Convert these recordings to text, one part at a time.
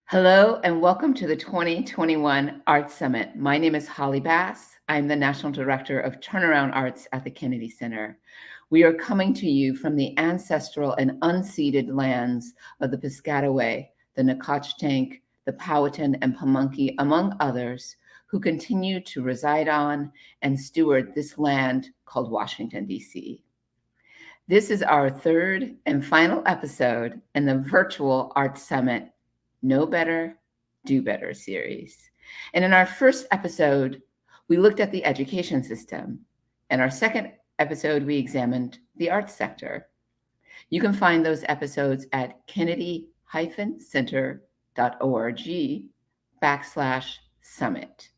Hello and welcome to the 2021 Arts Summit. My name is Holly Bass. I'm the National Director of Turnaround Arts at the Kennedy Center. We are coming to you from the ancestral and unceded lands of the Piscataway, the Nacotchtank, the Powhatan, and Pamunkey, among others, who continue to reside on and steward this land called Washington, D.C. This is our third and final episode in the virtual Arts Summit Know Better, Do Better series. And in our first episode, we looked at the education system. In our second episode, we examined the arts sector. You can find those episodes at kennedy-center.org/summit.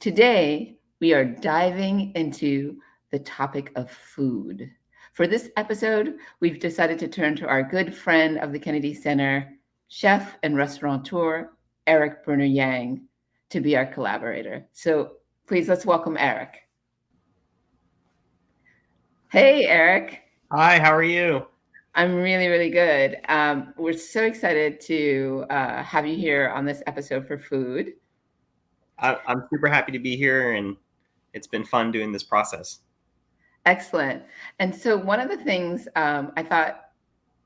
Today, we are diving into the topic of food. For this episode, we've decided to turn to our good friend of the Kennedy Center, chef and restaurateur, Eric Bruner Yang, to be our collaborator. So please let's welcome Eric. Hey, Eric. Hi, how are you? I'm really, really good. We're so excited to have you here on this episode for food. I'm super happy to be here, and it's been fun doing this process. Excellent. And so one of the things I thought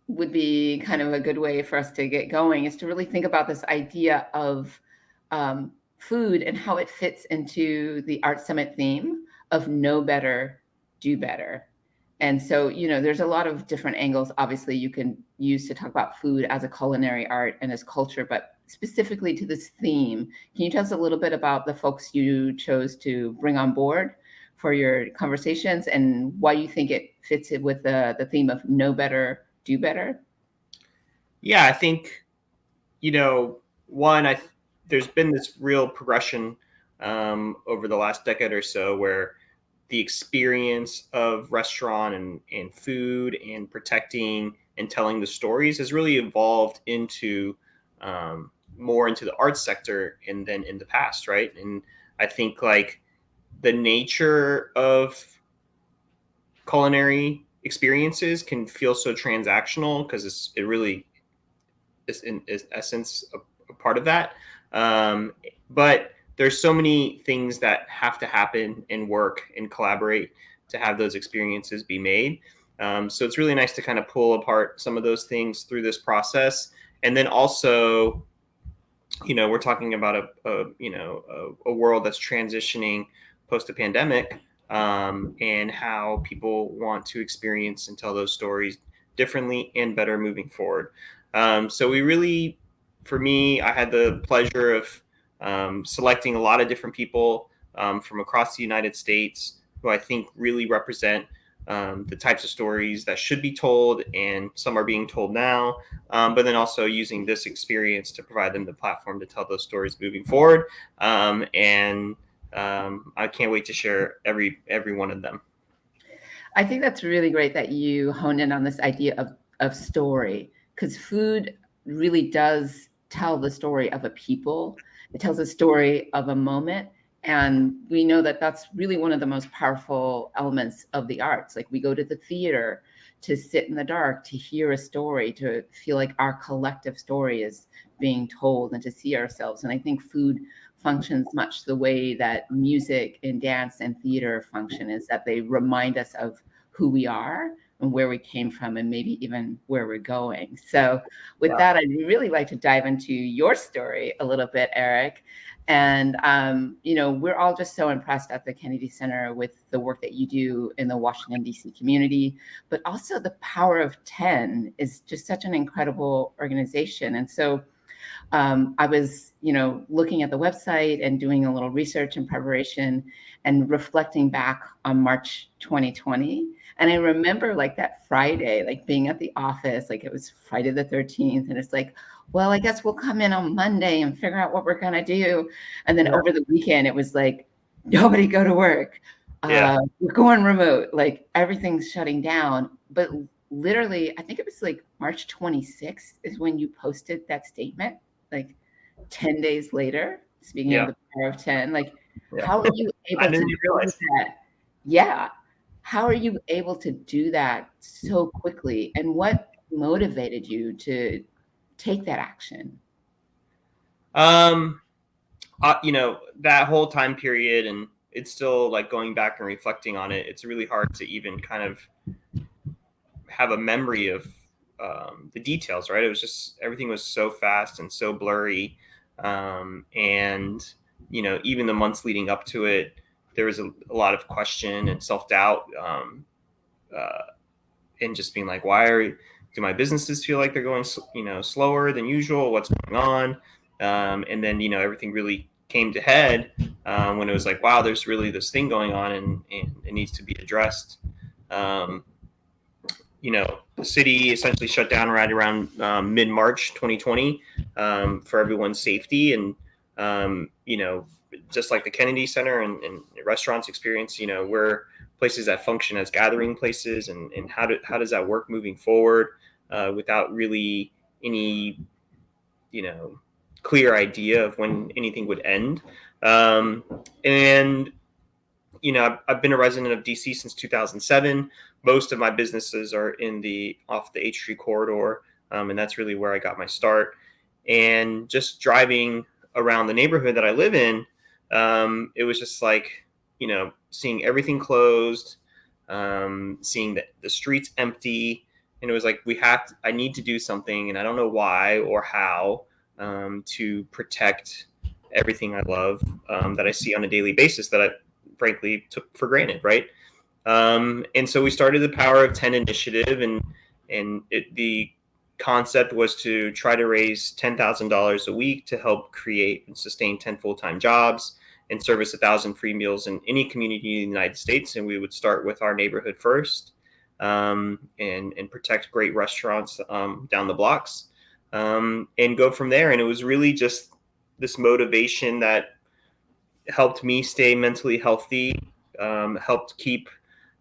would be kind of a good way for us to get going is to really think about this idea of food and how it fits into the Art Summit theme of know better, do better. And so, there's a lot of different angles, obviously, you can use to talk about food as a culinary art and as culture, but specifically to this theme, can you tell us a little bit about the folks you chose to bring on board for your conversations and why you think it fits it with the theme of know better, do better? Yeah, I think, there's been this real progression over the last decade or so where the experience of restaurant and food and protecting and telling the stories has really evolved into more into the arts sector and then in the past, right? And I think like the nature of culinary experiences can feel so transactional because it really is in essence a part of that. But there's so many things that have to happen and work and collaborate to have those experiences be made. So it's really nice to kind of pull apart some of those things through this process. And then also, we're talking about a world that's transitioning post a pandemic, and how people want to experience and tell those stories differently and better moving forward. So we really, for me, I had the pleasure of selecting a lot of different people from across the United States who I think really represent the types of stories that should be told, and some are being told now, but then also using this experience to provide them the platform to tell those stories moving forward. And I can't wait to share every one of them. I think that's really great that you honed in on this idea of story, because food really does tell the story of a people. It tells a story of a moment. And we know that that's really one of the most powerful elements of the arts. Like we go to the theater to sit in the dark, to hear a story, to feel like our collective story is being told and to see ourselves. And I think food functions much the way that music and dance and theater function, is that they remind us of who we are and where we came from and maybe even where we're going. So with that, I'd really like to dive into your story a little bit, Eric. And, we're all just so impressed at the Kennedy Center with the work that you do in the Washington, D.C. community, but also the Power of 10 is just such an incredible organization. And so I was, looking at the website and doing a little research and preparation and reflecting back on March 2020. And I remember like that Friday, like being at the office, like it was Friday the 13th. And it's like, well, I guess we'll come in on Monday and figure out what we're going to do. And then over the weekend, it was like, nobody go to work. We're going remote, like everything's shutting down. But literally, I think it was like March 26th is when you posted that statement, like 10 days later, speaking of the Power of 10, like how are you able to do that? Yeah. How are you able to do that so quickly? And what motivated you to take that action? Um, that whole time period, and it's still like going back and reflecting on it. It's really hard to even kind of have a memory of the details, right? It was just everything was so fast and so blurry, and even the months leading up to it, there was a lot of question and self doubt, uh, and just being like, do my businesses feel like they're going slower than usual? What's going on? And then everything really came to head when it was like, wow, there's really this thing going on, and it needs to be addressed. Um, the city essentially shut down right around mid-March 2020 for everyone's safety. And, just like the Kennedy Center and restaurants experience, we're places that function as gathering places. And how does that work moving forward without really any, clear idea of when anything would end. And I've been a resident of DC since 2007. Most of my businesses are off the H Street corridor, and that's really where I got my start. And just driving around the neighborhood that I live in, it was just like, seeing everything closed, seeing the streets empty, and it was like, I need to do something, and I don't know why or how, to protect everything I love, that I see on a daily basis, that I frankly took for granted, right? And so we started the Power of 10 initiative, and the concept was to try to raise $10,000 a week to help create and sustain 10 full-time jobs and service 1,000 free meals in any community in the United States. And we would start with our neighborhood first, and protect great restaurants down the blocks, and go from there. And it was really just this motivation that helped me stay mentally healthy, helped keep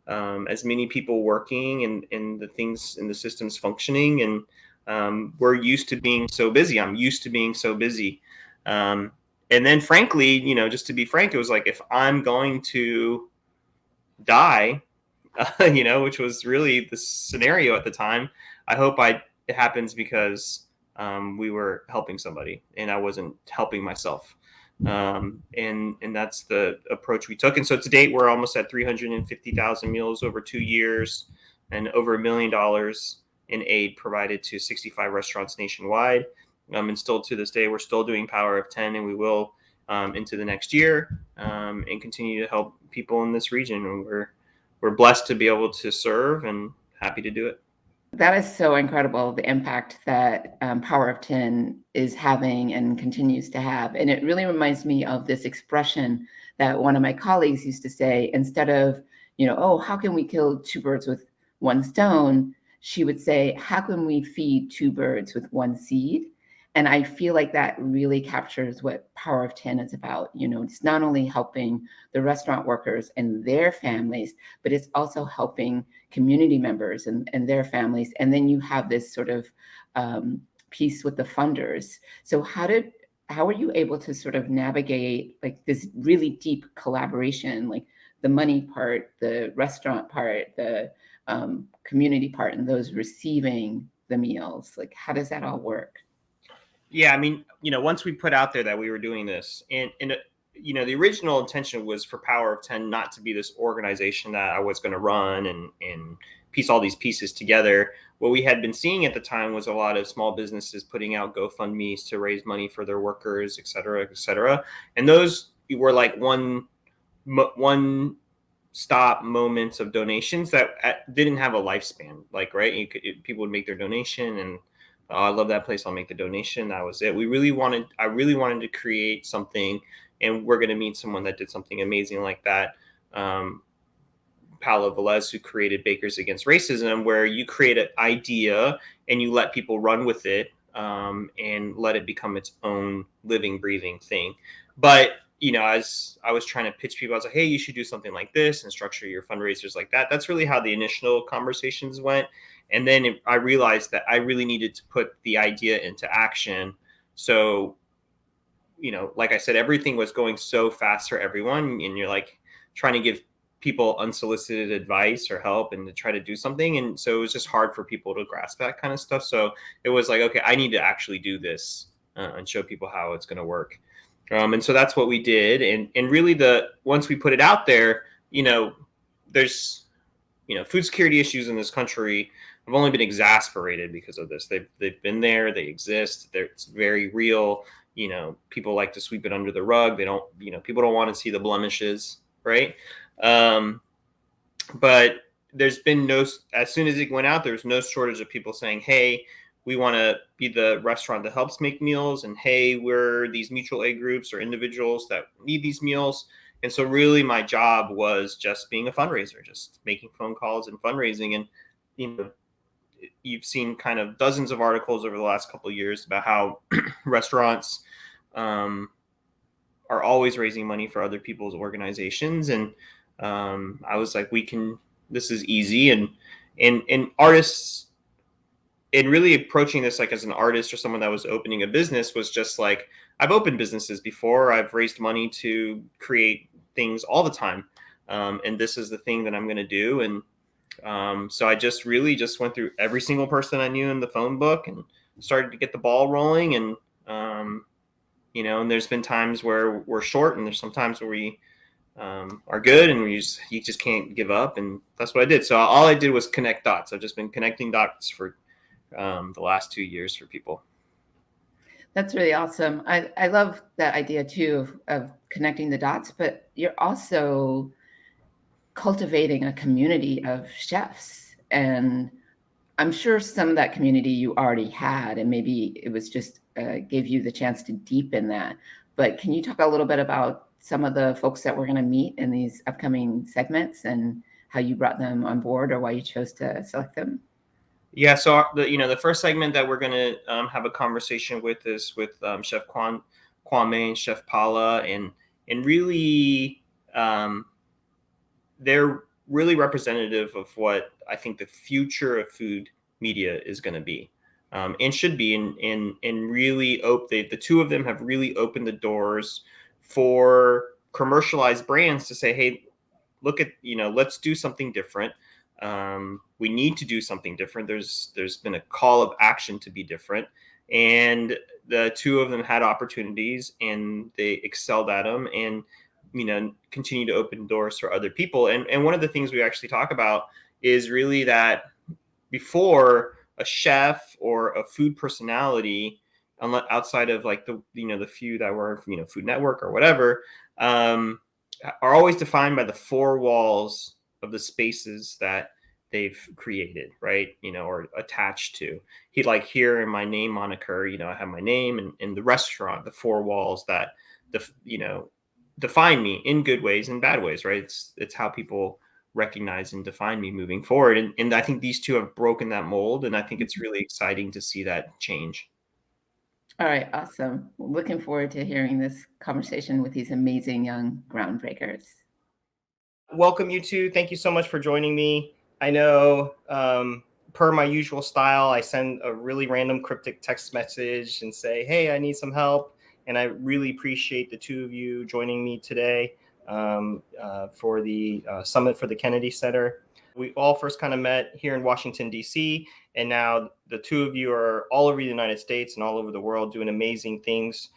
as many people working and the things in the systems functioning. And we're used to being so busy. I'm used to being so busy. And then, frankly, just to be frank, it was like, if I'm going to die, which was really the scenario at the time, I hope it happens because we were helping somebody and I wasn't helping myself. And that's the approach we took. And so to date, we're almost at 350,000 meals over 2 years, and over $1 million in aid provided to 65 restaurants nationwide. And still to this day, we're still doing Power of 10, and we will into the next year, and continue to help people in this region. And we're blessed to be able to serve and happy to do it. That is so incredible, the impact that Power of 10 is having and continues to have. And it really reminds me of this expression that one of my colleagues used to say. Instead of, oh, how can we kill two birds with one stone? She would say, how can we feed two birds with one seed? And I feel like that really captures what Power of 10 is about. It's not only helping the restaurant workers and their families, but it's also helping community members and their families. And then you have this sort of piece with the funders. So how were you able to sort of navigate like this really deep collaboration, like the money part, the restaurant part, the community part, and those receiving the meals? Like, how does that all work? Yeah, I mean, once we put out there that we were doing this, and the original intention was for Power of 10 not to be this organization that I was going to run and piece all these pieces together. What we had been seeing at the time was a lot of small businesses putting out GoFundMe's to raise money for their workers, et cetera, et cetera. And those were like one stop moments of donations that didn't have a lifespan. Like, right, people would make their donation and, oh, I love that place, I'll make the donation. That was it. I really wanted to create something, and we're going to meet someone that did something amazing like that. Paulo Velez, who created Bakers Against Racism, where you create an idea and you let people run with it, and let it become its own living, breathing thing. But, as I was trying to pitch people, I was like, hey, you should do something like this and structure your fundraisers like that. That's really how the initial conversations went. And then I realized that I really needed to put the idea into action. So, like I said, everything was going so fast for everyone, and you're like trying to give people unsolicited advice or help and to try to do something. And so it was just hard for people to grasp that kind of stuff. So it was like, okay, I need to actually do this. and show people how it's going to work. And so that's what we did. And really once we put it out there, there's, food security issues in this country have only been exacerbated because of this. They've been there, they exist, it's very real. People like to sweep it under the rug. They don't, people don't want to see the blemishes, right? But there's been as soon as it went out, there's no shortage of people saying, hey, we want to be the restaurant that helps make meals. And hey, we're these mutual aid groups or individuals that need these meals. And so really my job was just being a fundraiser, just making phone calls and fundraising. And, you've seen kind of dozens of articles over the last couple of years about how restaurants are always raising money for other people's organizations. And I was like, this is easy. And artists, and really approaching this like as an artist or someone that was opening a business was just like, I've opened businesses before. I've raised money to create things all the time. And this is the thing that I'm going to do. And so I just really just went through every single person I knew in the phone book and started to get the ball rolling. And, and there's been times where we're short and there's some times where we are good and you just can't give up. And that's what I did. So all I did was connect dots. I've just been connecting dots for the last 2 years for people. That's really awesome. I love that idea too of connecting the dots, but you're also cultivating a community of chefs. And I'm sure some of that community you already had, and maybe it was just gave you the chance to deepen that. But can you talk a little bit about some of the folks that we're going to meet in these upcoming segments and how you brought them on board or why you chose to select them? Yeah, so the first segment that we're going to have a conversation with is with Chef Kwame and Chef Paula, and really they're really representative of what I think the future of food media is going to be and should be, and really the two of them have really opened the doors for commercialized brands to say, hey, look at, let's do something different. We need to do something different. There's been a call of action to be different. And the two of them had opportunities and they excelled at them and, continue to open doors for other people. And one of the things we actually talk about is really that before a chef or a food personality, outside of like the few that were, Food Network or whatever, are always defined by the four walls of the spaces that they've created, right? Or attached to. Here in my name moniker, I have my name, and in the restaurant, the four walls that define me in good ways and bad ways, right? It's how people recognize and define me moving forward. And I think these two have broken that mold, and I think it's really exciting to see that change. All right, awesome. Looking forward to hearing this conversation with these amazing young groundbreakers. Welcome, you two. Thank you so much for joining me. I know, per my usual style, I send a really random cryptic text message and say, hey, I need some help. And I really appreciate the two of you joining me today for the Summit for the Kennedy Center. We all first kind of met here in Washington, D.C., and now the two of you are all over the United States and all over the world doing amazing things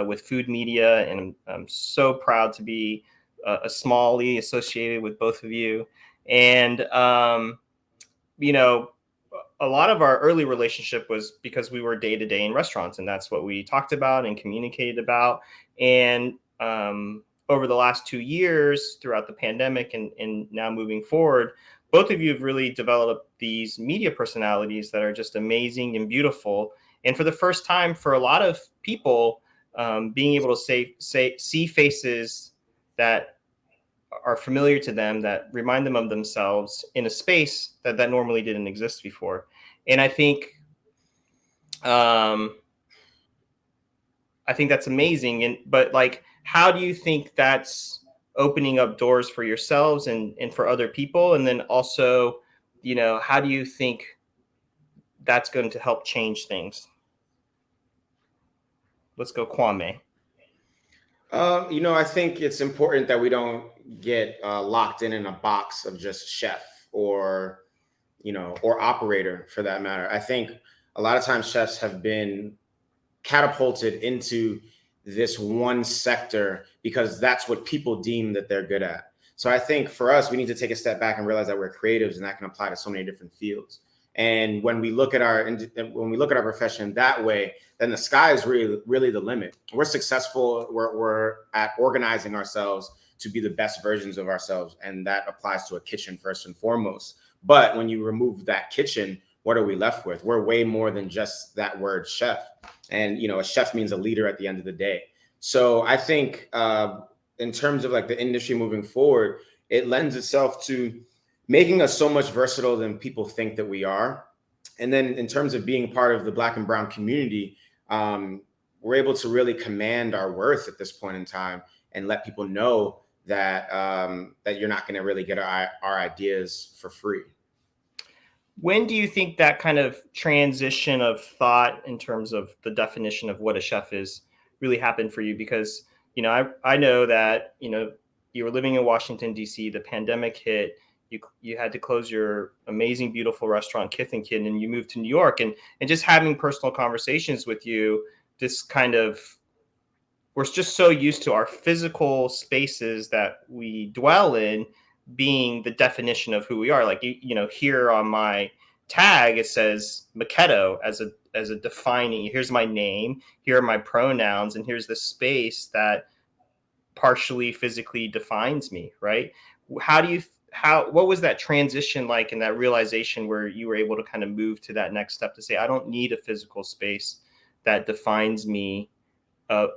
with food media. And I'm so proud to be a smallie associated with both of you. And, a lot of our early relationship was because we were day to day in restaurants, and that's what we talked about and communicated about. And over the last 2 years, throughout the pandemic and now moving forward, both of you have really developed these media personalities that are just amazing and beautiful. And for the first time, for a lot of people, being able to see faces that are familiar to them, that remind them of themselves in a space that normally didn't exist before. And I think that's amazing. But how do you think that's opening up doors for yourselves and for other people? And then also, how do you think that's going to help change things? Let's go, Kwame. I think it's important that we don't get locked in a box of just chef or operator for that matter. I think a lot of times chefs have been catapulted into this one sector because that's what people deem that they're good at. So I think for us, we need to take a step back and realize that we're creatives, and that can apply to so many different fields. And when we look at our profession that way, then the sky is really the limit. We're successful. We're at organizing ourselves to be the best versions of ourselves, and that applies to a kitchen first and foremost. But when you remove that kitchen, what are we left with? We're way more than just that word chef. And a chef means a leader at the end of the day. So I think in terms of like the industry moving forward, it lends itself to making us so much versatile than people think that we are. And then in terms of being part of the Black and Brown community, we're able to really command our worth at this point in time and let people know that that you're not going to really get our ideas for free. When do you think that kind of transition of thought in terms of the definition of what a chef is really happened for you? Because, I know that, you were living in Washington, D.C., the pandemic hit, you had to close your amazing, beautiful restaurant, Kith and Kin, and you moved to New York, and just having personal conversations with you, this kind of, we're just so used to our physical spaces that we dwell in being the definition of who we are. Like, here on my tag, it says Makedo as a defining, here's my name, here are my pronouns, and here's the space that partially physically defines me, right? What was that transition like, and that realization where you were able to kind of move to that next step to say, I don't need a physical space that defines me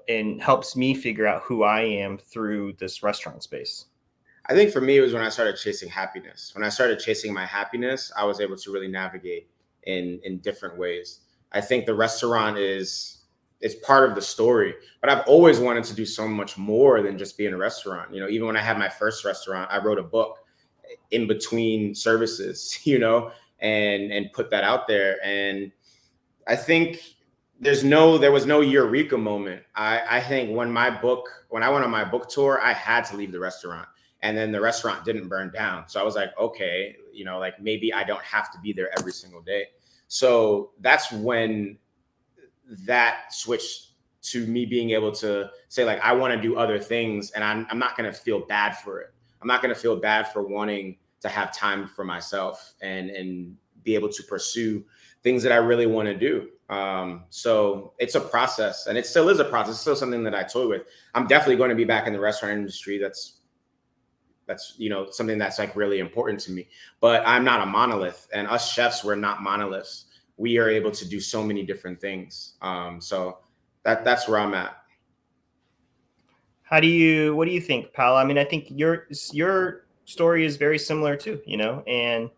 and helps me figure out who I am through this restaurant space? I think for me, it was when I started chasing happiness. When I started chasing my happiness, I was able to really navigate in different ways. I think the restaurant is part of the story, but I've always wanted to do so much more than just be in a restaurant. Even when I had my first restaurant, I wrote a book in between services, and put that out there. And I think there was no eureka moment. I think when I went on my book tour, I had to leave the restaurant. And then the restaurant didn't burn down. So I was like, okay, like maybe I don't have to be there every single day. So that's when that switched to me being able to say, like, I want to do other things, and I'm not going to feel bad for it. I'm not going to feel bad for wanting to have time for myself and be able to pursue things that I really want to do. So it's a process, and it still is a process. It's still something that I toy with. I'm definitely going to be back in the restaurant industry. That's something that's like really important to me, but I'm not a monolith, and us chefs, we're not monoliths. We are able to do so many different things. So that's where I'm at. What do you think, Paola? I mean, I think your story is very similar too, and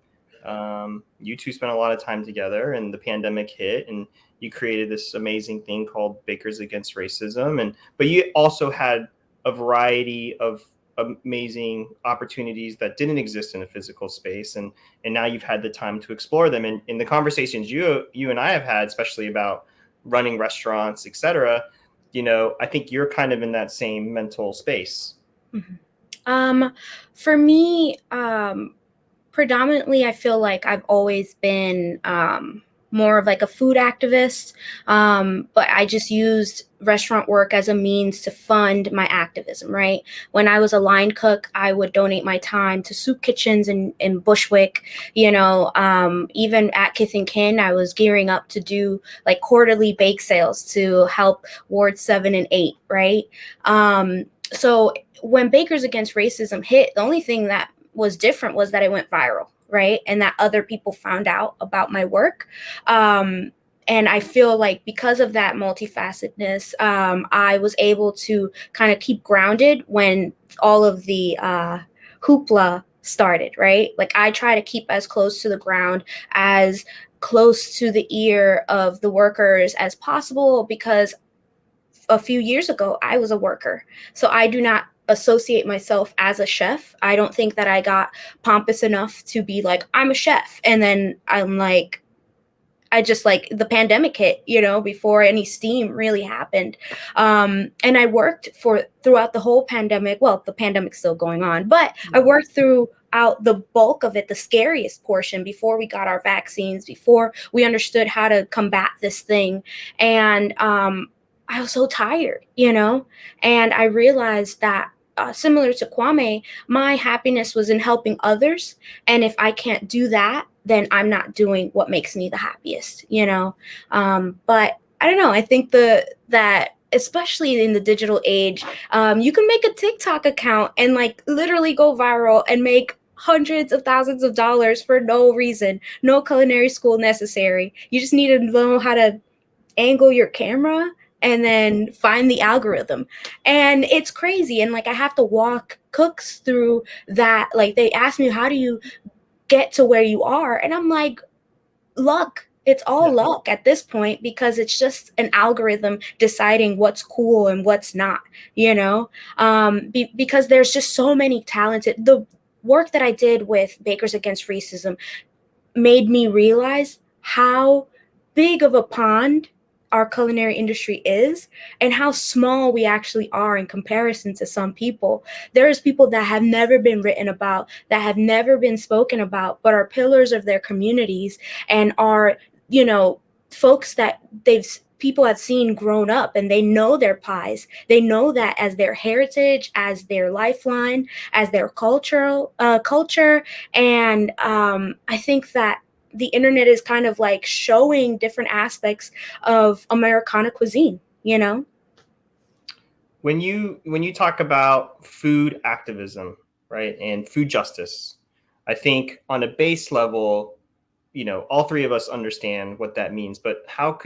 you two spent a lot of time together, and the pandemic hit, and you created this amazing thing called Bakers Against Racism. But you also had a variety of amazing opportunities that didn't exist in a physical space, and now you've had the time to explore them. And in the conversations you and I have had, especially about running restaurants, etc., I think you're kind of in that same mental space. Mm-hmm. For me, predominantly, I feel like I've always been more of like a food activist, but I just used restaurant work as a means to fund my activism, right? When I was a line cook, I would donate my time to soup kitchens in Bushwick, even at Kith and Kin, I was gearing up to do like quarterly bake sales to help Ward 7 and 8, right? So when Bakers Against Racism hit, the only thing that was different was that it went viral, right? And that other people found out about my work. And I feel like because of that multifacetedness, I was able to kind of keep grounded when all of the hoopla started, right? Like I try to keep as close to the ground, as close to the ear of the workers as possible, because a few years ago, I was a worker. So I do not associate myself as a chef. I don't think that I got pompous enough to be like, I'm a chef. And then I'm like, the pandemic hit, before any steam really happened. And I worked throughout the whole pandemic. Well, the pandemic's still going on, but I worked through out the bulk of it, the scariest portion, before we got our vaccines, before we understood how to combat this thing. And I was so tired, and I realized that similar to Kwame, my happiness was in helping others. And if I can't do that, then I'm not doing what makes me the happiest. But I don't know. I think that especially in the digital age, you can make a TikTok account and like literally go viral and make hundreds of thousands of dollars for no reason, no culinary school necessary. You just need to know how to angle your camera and then find the algorithm. And it's crazy. And like, I have to walk cooks through that. Like, they ask me, how do you get to where you are? And I'm like, luck. It's all luck at this point, because it's just an algorithm deciding what's cool and what's not, because there's just so many the work that I did with Bakers Against Racism made me realize how big of a pond our culinary industry is and how small we actually are in comparison to some people. There's people that have never been written about, that have never been spoken about, but are pillars of their communities and are, folks that people have seen grown up, and they know their pies. They know that as their heritage, as their lifeline, as their culture. And I think that the internet is kind of like showing different aspects of Americana cuisine, When you talk about food activism, right, and food justice, I think on a base level, all three of us understand what that means. But how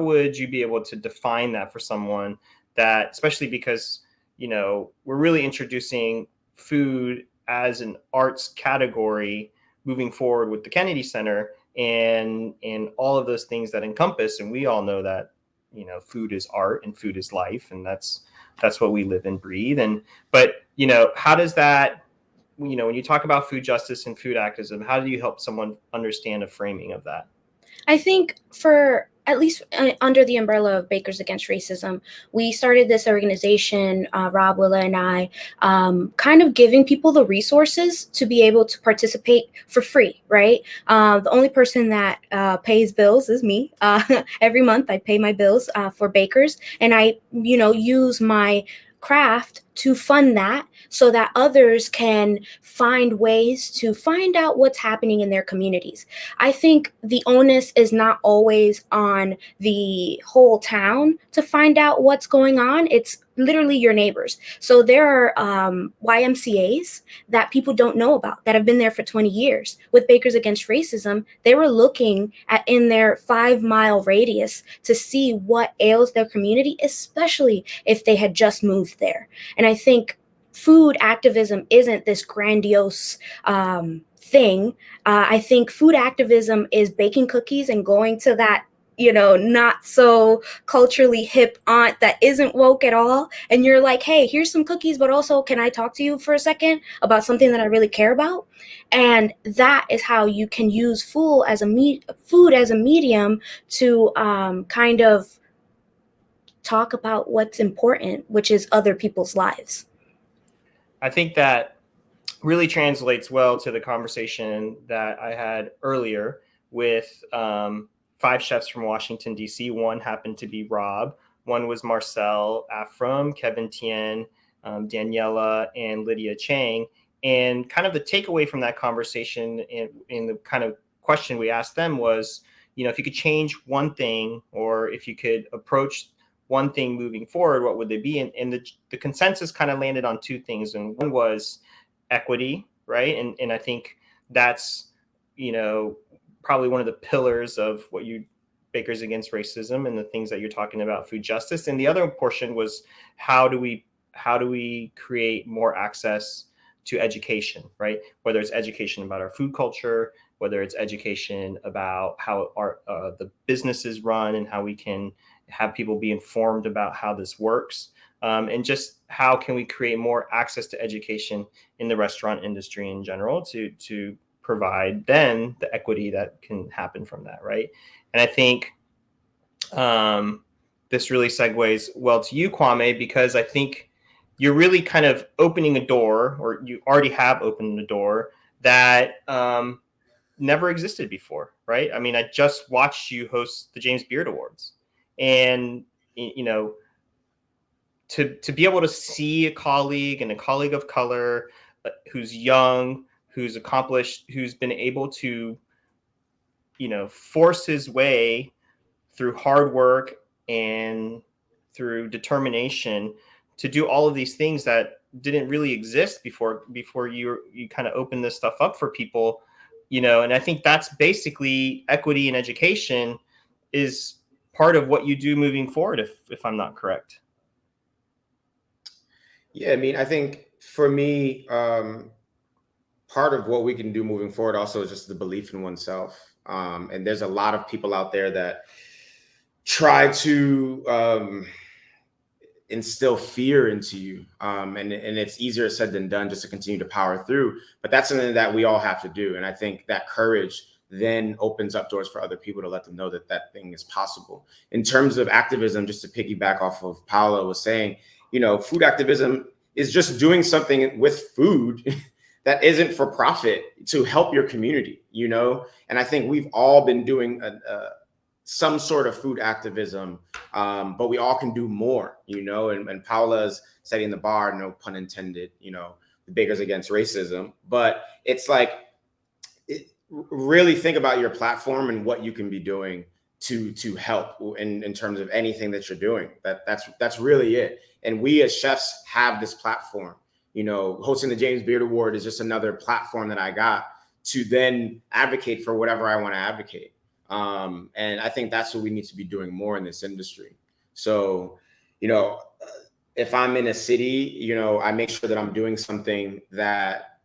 would you be able to define that for someone that, especially because, we're really introducing food as an arts category moving forward with the Kennedy Center and all of those things that encompass, and we all know that, food is art and food is life, and that's what we live and breathe. But how does that, when you talk about food justice and food activism, how do you help someone understand a framing of that? I think for at least under the umbrella of Bakers Against Racism, we started this organization, Rob, Willa, and I, kind of giving people the resources to be able to participate for free, right? The only person that pays bills is me. Every month I pay my bills for Bakers, and I, use my craft to fund that so that others can find ways to find out what's happening in their communities. I think the onus is not always on the whole town to find out what's going on. It's literally your neighbors. So there are YMCAs that people don't know about that have been there for 20 years. With Bakers Against Racism, they were looking at in their 5-mile radius to see what ails their community, especially if they had just moved there. And I think food activism isn't this grandiose thing. I think food activism is baking cookies and going to that not so culturally hip aunt that isn't woke at all. And you're like, hey, here's some cookies, but also, can I talk to you for a second about something that I really care about? And that is how you can use food as a medium to kind of talk about what's important, which is other people's lives. I think that really translates well to the conversation that I had earlier with 5 chefs from Washington, D.C. One happened to be Rob. One was Marcel Afram, Kevin Tien, Daniela, and Lydia Chang. And kind of the takeaway from that conversation in the kind of question we asked them was, if you could change one thing, or if you could approach one thing moving forward, what would they be? And the consensus kind of landed on 2 things. And one was equity, right? And I think that's, probably one of the pillars of what Bakers Against Racism and the things that you're talking about, food justice. And the other portion was how do we create more access to education, right? Whether it's education about our food culture, whether it's education about how the businesses run and how we can have people be informed about how this works, and just how can we create more access to education in the restaurant industry in general to provide then the equity that can happen from that, right? And I think this really segues well to you, Kwame, because I think you're really kind of opening a door, or you already have opened the door, that never existed before, right? I mean, I just watched you host the James Beard Awards, and you know, to be able to see a colleague and a colleague of color who's young, who's accomplished, who's been able to, you know, force his way through hard work and through determination to do all of these things that didn't really exist before you kind of open this stuff up for people, you know. And I think that's basically equity in education is part of what you do moving forward, if I'm not correct. Yeah, I mean, I think for me, part of what we can do moving forward also is just the belief in oneself. And there's a lot of people out there that try to instill fear into you. And it's easier said than done just to continue to power through. But that's something that we all have to do. And I think that courage then opens up doors for other people to let them know that that thing is possible. In terms of activism, just to piggyback off of Paula was saying, you know, food activism is just doing something with food that isn't for profit to help your community, you know? And I think we've all been doing some sort of food activism, but we all can do more, you know? And Paula's setting the bar, no pun intended, you know, the Bakers Against Racism. But it's like, really think about your platform and what you can be doing to help in terms of anything that you're doing. That's really it. And we as chefs have this platform. You know, hosting the James Beard Award is just another platform that I got to then advocate for whatever I want to advocate. And I think that's what we need to be doing more in this industry. So, you know, if I'm in a city, you know, I make sure that I'm doing something that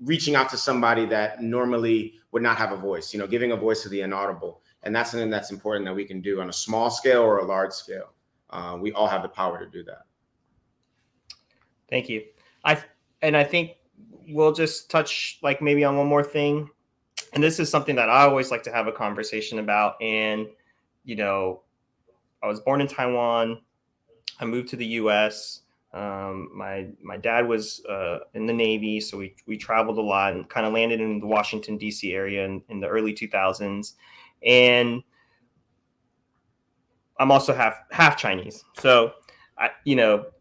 reaching out to somebody that normally would not have a voice, you know, giving a voice to the inaudible. And that's something that's important that we can do on a small scale or a large scale. We all have the power to do that. Thank you. I think we'll just touch like maybe on one more thing. And this is something that I always like to have a conversation about. And, you know, I was born in Taiwan. I moved to the US. My dad was in the Navy, so we traveled a lot and kind of landed in the Washington, D.C. area in the early 2000s. And I'm also half Chinese. So, I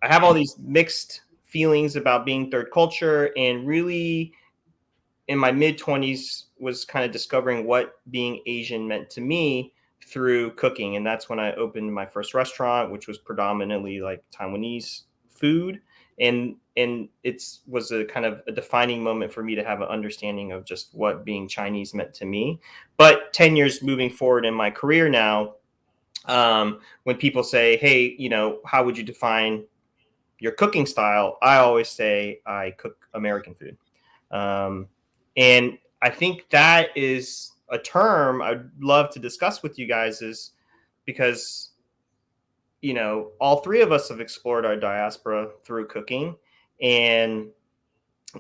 have all these mixed feelings about being third culture, and really in my mid-20s was kind of discovering what being Asian meant to me through cooking. And that's when I opened my first restaurant, which was predominantly like Taiwanese food. And it was a kind of a defining moment for me to have an understanding of just what being Chinese meant to me. But 10 years moving forward in my career now, when people say, hey, you know, how would you define your cooking style? I always say I cook American food. And I think that is a term I'd love to discuss with you guys, is because, you know, all three of us have explored our diaspora through cooking, and,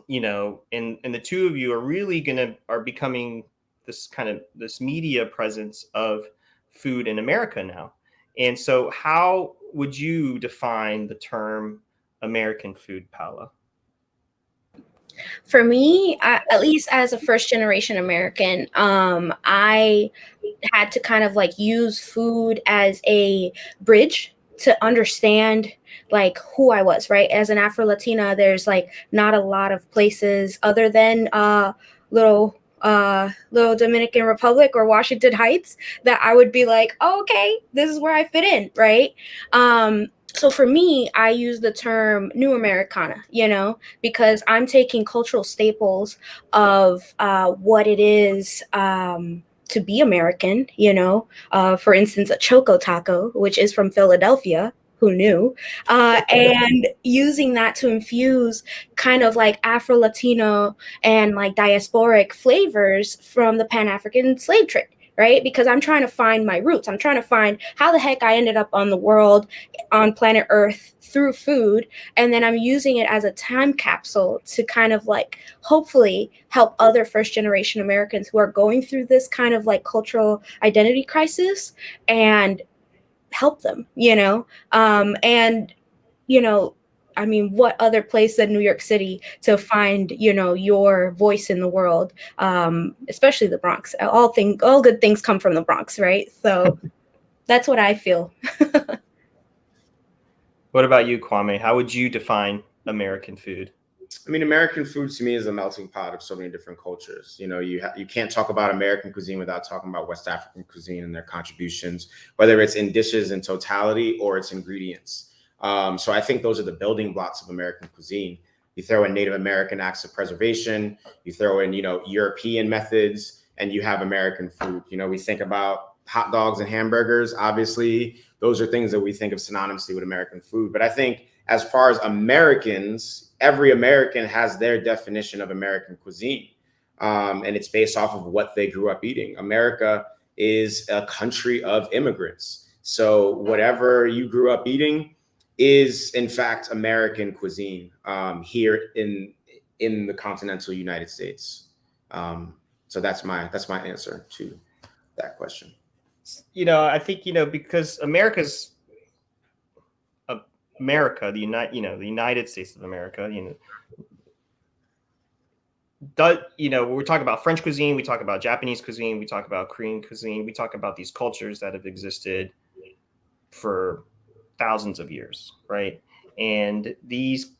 you know, and the two of you are really are becoming this media presence of food in America now. And so how would you define the term American food, Paula? For me, at least as a first generation American, I had to kind of like use food as a bridge to understand like who I was, right? As an Afro-Latina, there's like not a lot of places other than little Dominican Republic or Washington Heights that I would be like, oh, okay, this is where I fit in, right? So for me, I use the term New Americana, you know, because I'm taking cultural staples of what it is to be American, you know, for instance, a choco taco, which is from Philadelphia. Who knew? And using that to infuse kind of like Afro-Latino and like diasporic flavors from the Pan-African slave trade, right? Because I'm trying to find my roots. I'm trying to find how the heck I ended up on the world, on planet Earth through food. And then I'm using it as a time capsule to kind of like hopefully help other first generation Americans who are going through this kind of like cultural identity crisis and help them, you know? And, you know, I mean, what other place than New York City to find, your voice in the world, especially the Bronx. All good things come from the Bronx, right? So that's what I feel. What about you, Kwame? How would you define American food? I mean, American food to me is a melting pot of so many different cultures. You can't talk about American cuisine without talking about West African cuisine and their contributions, whether it's in dishes in totality or its ingredients. So I think those are the building blocks of American cuisine. You throw in Native American acts of preservation, you throw in, European methods, and you have American food. We think about hot dogs and hamburgers. Obviously, those are things that we think of synonymously with American food. But I think as far as Americans, every American has their definition of American cuisine. And it's based off of what they grew up eating. America is a country of immigrants. So whatever you grew up eating is in fact American cuisine here in the continental United States. So that's my answer to that question. I think, because America, the United States of America, we're talking about French cuisine, we talk about Japanese cuisine, we talk about Korean cuisine, we talk about these cultures that have existed for thousands of years, right? And these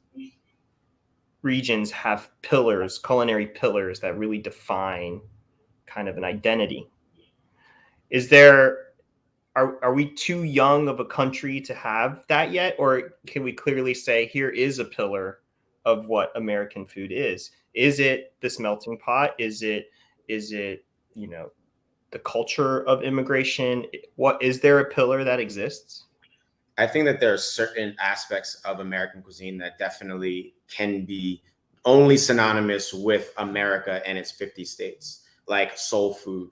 regions have culinary pillars that really define kind of an identity. Are we too young of a country to have that yet? Or can we clearly say here is a pillar of what American food is? Is it this melting pot? Is it, the culture of immigration? Is there a pillar that exists? I think that there are certain aspects of American cuisine that definitely can be only synonymous with America and its 50 states, like soul food,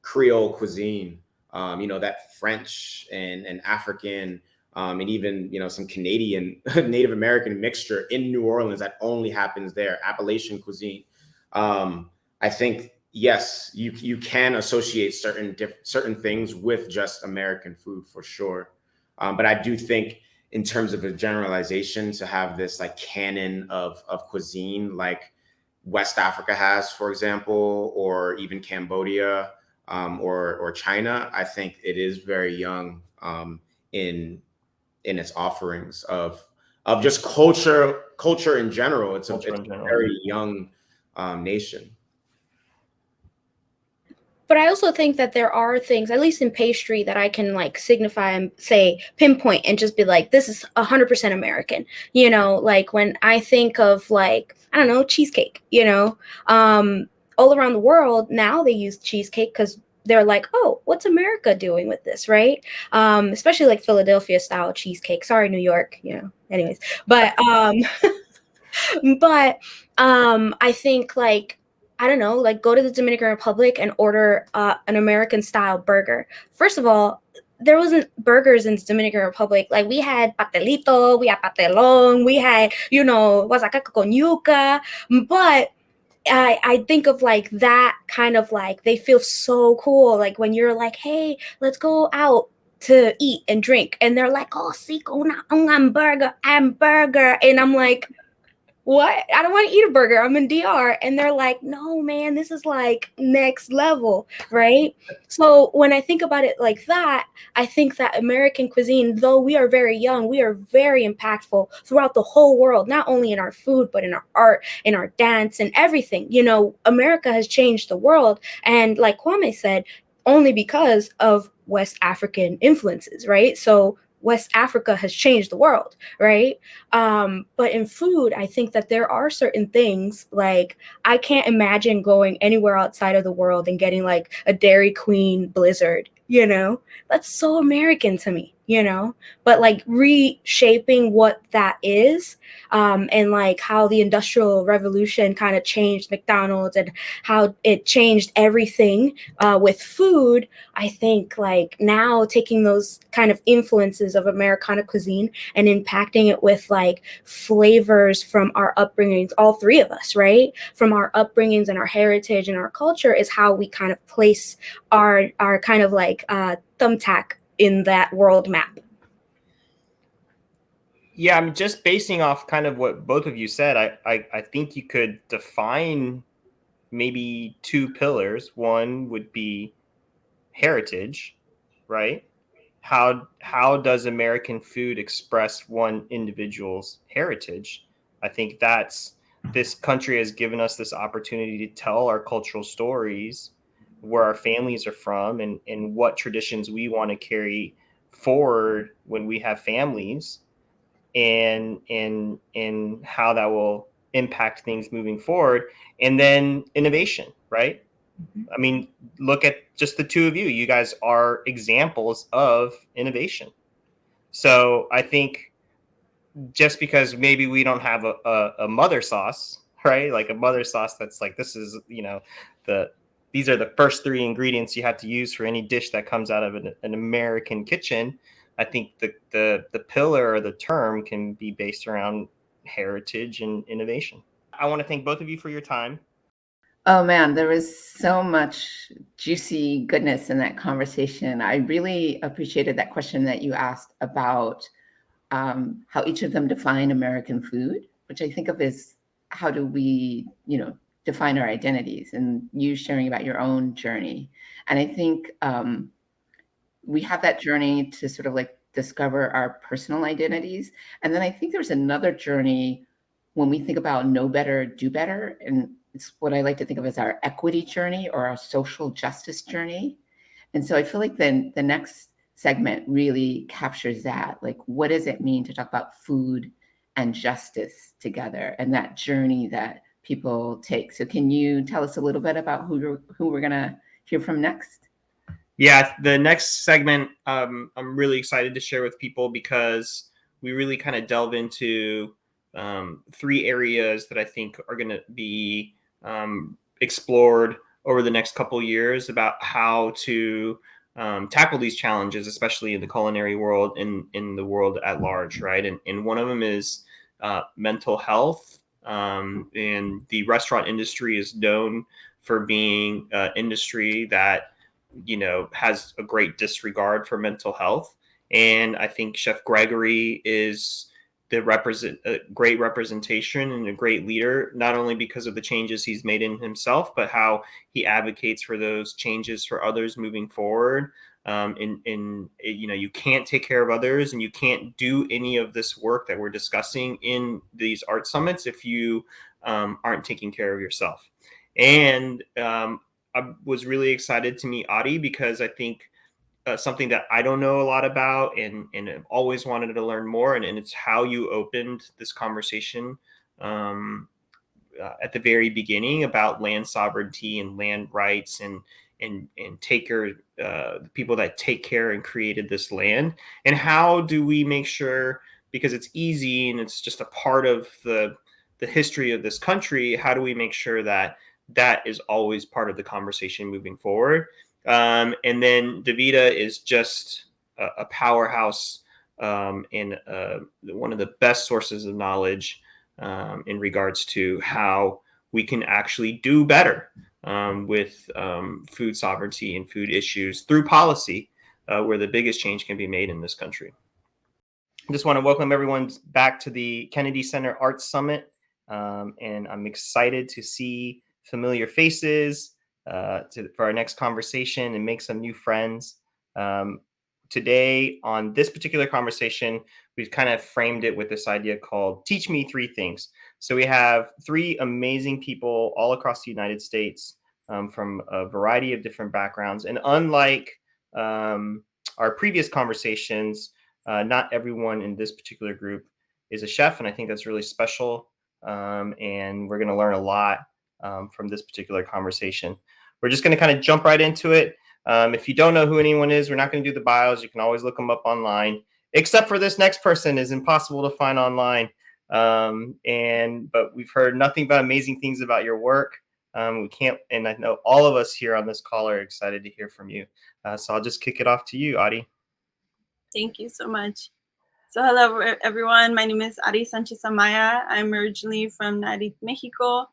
Creole cuisine, that French and African, and even, some Canadian Native American mixture in New Orleans that only happens there, Appalachian cuisine. I think, yes, you can associate certain things with just American food for sure. But I do think in terms of a generalization, to have this like canon of cuisine, like West Africa has, for example, or even Cambodia, or China, I think it is very young in its offerings of just culture in general. It's a very young nation. But I also think that there are things, at least in pastry, that I can like signify and say pinpoint and just be like, this is 100% American. Like when I think of like, I don't know, cheesecake, all around the world now they use cheesecake because they're like, oh, what's America doing with this, right? Especially like Philadelphia style cheesecake. Sorry, New York, anyways. But I think like, I don't know, like go to the Dominican Republic and order an American style burger. First of all, there wasn't burgers in the Dominican Republic. Like we had pastelito, we had patelón, we had, guasacaca con yuca. But I think of like that kind of like, they feel so cool. Like when you're like, hey, let's go out to eat and drink. And they're like, oh, sí, un hamburger. And I'm like, what? I don't want to eat a burger. I'm in DR. And they're like, no, man, this is like next level, right? So when I think about it like that, I think that American cuisine, though we are very young, we are very impactful throughout the whole world, not only in our food, but in our art, in our dance and everything. America has changed the world. And like Kwame said, only because of West African influences, right? So West Africa has changed the world, right? But in food, I think that there are certain things, like I can't imagine going anywhere outside of the world and getting like a Dairy Queen Blizzard, That's so American to me, But like reshaping what that is, and like how the Industrial Revolution kind of changed McDonald's and how it changed everything with food. I think like now taking those kind of influences of Americana cuisine and impacting it with like flavors from our upbringings, all three of us, right? From our upbringings and our heritage and our culture is how we kind of place our kind of like thumbtack in that world map. Yeah, I'm just basing off kind of what both of you said. I think you could define maybe two pillars. One would be heritage, right? How does American food express one individual's heritage? I think that's this country has given us this opportunity to tell our cultural stories, where our families are from, and what traditions we want to carry forward when we have families, and how that will impact things moving forward. And then innovation, right? I mean, look at just the two of you. You guys are examples of innovation. So I think just because maybe we don't have a mother sauce, right? Like a mother sauce that's like, this is, these are the first three ingredients you have to use for any dish that comes out of an American kitchen. I think the pillar or the term can be based around heritage and innovation. I want to thank both of you for your time. Oh man, there was so much juicy goodness in that conversation. I really appreciated that question that you asked about how each of them define American food, which I think of as how do we, define our identities, and you sharing about your own journey. And I think we have that journey to sort of like discover our personal identities. And then I think there's another journey when we think about know better, do better. And it's what I like to think of as our equity journey or our social justice journey. And so I feel like then the next segment really captures that. Like, what does it mean to talk about food and justice together, and that journey that people take? So can you tell us a little bit about who we're going to hear from next? Yeah, the next segment I'm really excited to share with people, because we really kind of delve into three areas that I think are going to be explored over the next couple of years about how to tackle these challenges, especially in the culinary world and in the world at large, right? And one of them is mental health. And the restaurant industry is known for being an industry that has a great disregard for mental health. And I think Chef Gregory is a great representation and a great leader, not only because of the changes he's made in himself, but how he advocates for those changes for others moving forward. You can't take care of others, and you can't do any of this work that we're discussing in these art summits if you aren't taking care of yourself. And I was really excited to meet Adi, because I think something that I don't know a lot about, and I've always wanted to learn more. And it's how you opened this conversation at the very beginning about land sovereignty and land rights, and taker, the people that take care and created this land. And how do we make sure, because it's easy and it's just a part of the history of this country, how do we make sure that is always part of the conversation moving forward? And then Davida is just a powerhouse and one of the best sources of knowledge in regards to how we can actually do better with food sovereignty and food issues through policy, where the biggest change can be made in this country. I just want to welcome everyone back to the Kennedy Center Arts Summit. And I'm excited to see familiar faces for our next conversation and make some new friends. Today, on this particular conversation, we've kind of framed it with this idea called Teach Me Three Things. So we have three amazing people all across the United States from a variety of different backgrounds. And unlike our previous conversations, not everyone in this particular group is a chef. And I think that's really special. And we're going to learn a lot from this particular conversation. We're just going to kind of jump right into it. If you don't know who anyone is, we're not going to do the bios. You can always look them up online, except for this next person is impossible to find online. But we've heard nothing but amazing things about your work. And I know all of us here on this call are excited to hear from you. So I'll just kick it off to you, Adi. Thank you so much. So hello, everyone. My name is Adi Sanchez Amaya. I'm originally from Nayarit, Mexico.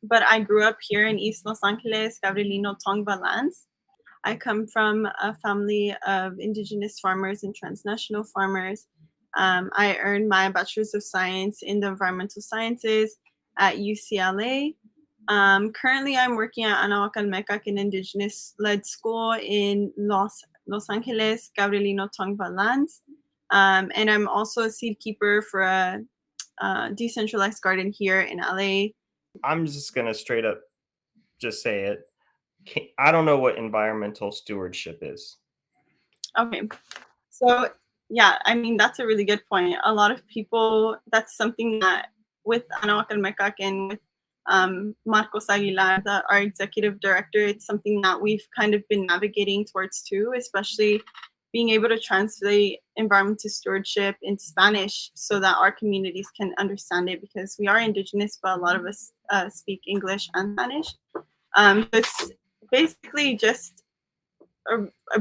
But I grew up here in East Los Angeles, Gabrielino Tongva lands. I come from a family of indigenous farmers and transnational farmers. I earned my Bachelor's of Science in the Environmental Sciences at UCLA. Currently, I'm working at Anahuac an Indigenous-led school in Los Angeles, Gabrielino Tongva lands. And I'm also a seed keeper for a decentralized garden here in LA. I'm just gonna straight up just say it. I don't know what environmental stewardship is. Okay, so yeah, I mean, that's a really good point. A lot of people, that's something that with Anahuac and with Marcos Aguilar, our executive director, it's something that we've kind of been navigating towards too, especially being able to translate environmental stewardship in Spanish so that our communities can understand it, because we are Indigenous, but a lot of us speak English and Spanish. It's basically just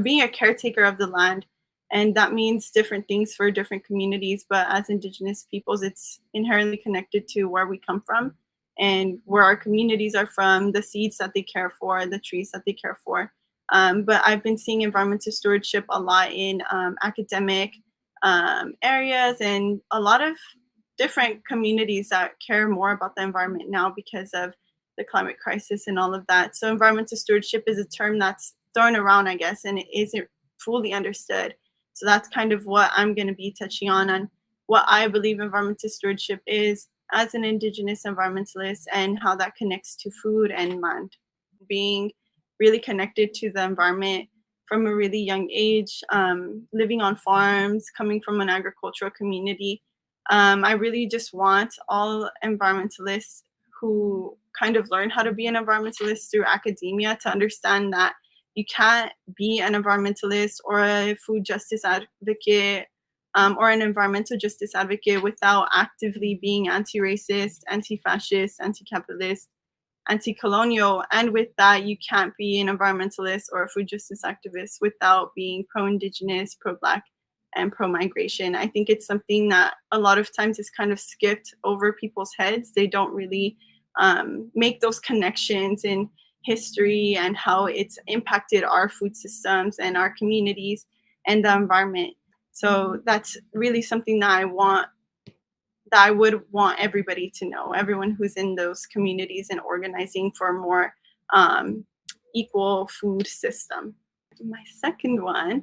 being a caretaker of the land, and that means different things for different communities, but as Indigenous peoples, it's inherently connected to where we come from and where our communities are from, the seeds that they care for, the trees that they care for. But I've been seeing environmental stewardship a lot in academic areas, and a lot of different communities that care more about the environment now because of the climate crisis and all of that. So environmental stewardship is a term that's thrown around, I guess, and it isn't fully understood. So that's kind of what I'm going to be touching on what I believe environmental stewardship is as an Indigenous environmentalist, and how that connects to food and land. Being really connected to the environment from a really young age, living on farms, coming from an agricultural community. I really just want all environmentalists who kind of learn how to be an environmentalist through academia to understand that you can't be an environmentalist or a food justice advocate or an environmental justice advocate without actively being anti-racist, anti-fascist, anti-capitalist, anti-colonial. And with that, you can't be an environmentalist or a food justice activist without being pro-Indigenous, pro-Black, and pro-migration. I think it's something that a lot of times is kind of skipped over people's heads. They don't really make those connections in history and how it's impacted our food systems and our communities and the environment. So that's really something that I would want everybody to know, everyone who's in those communities and organizing for a more equal food system. My second one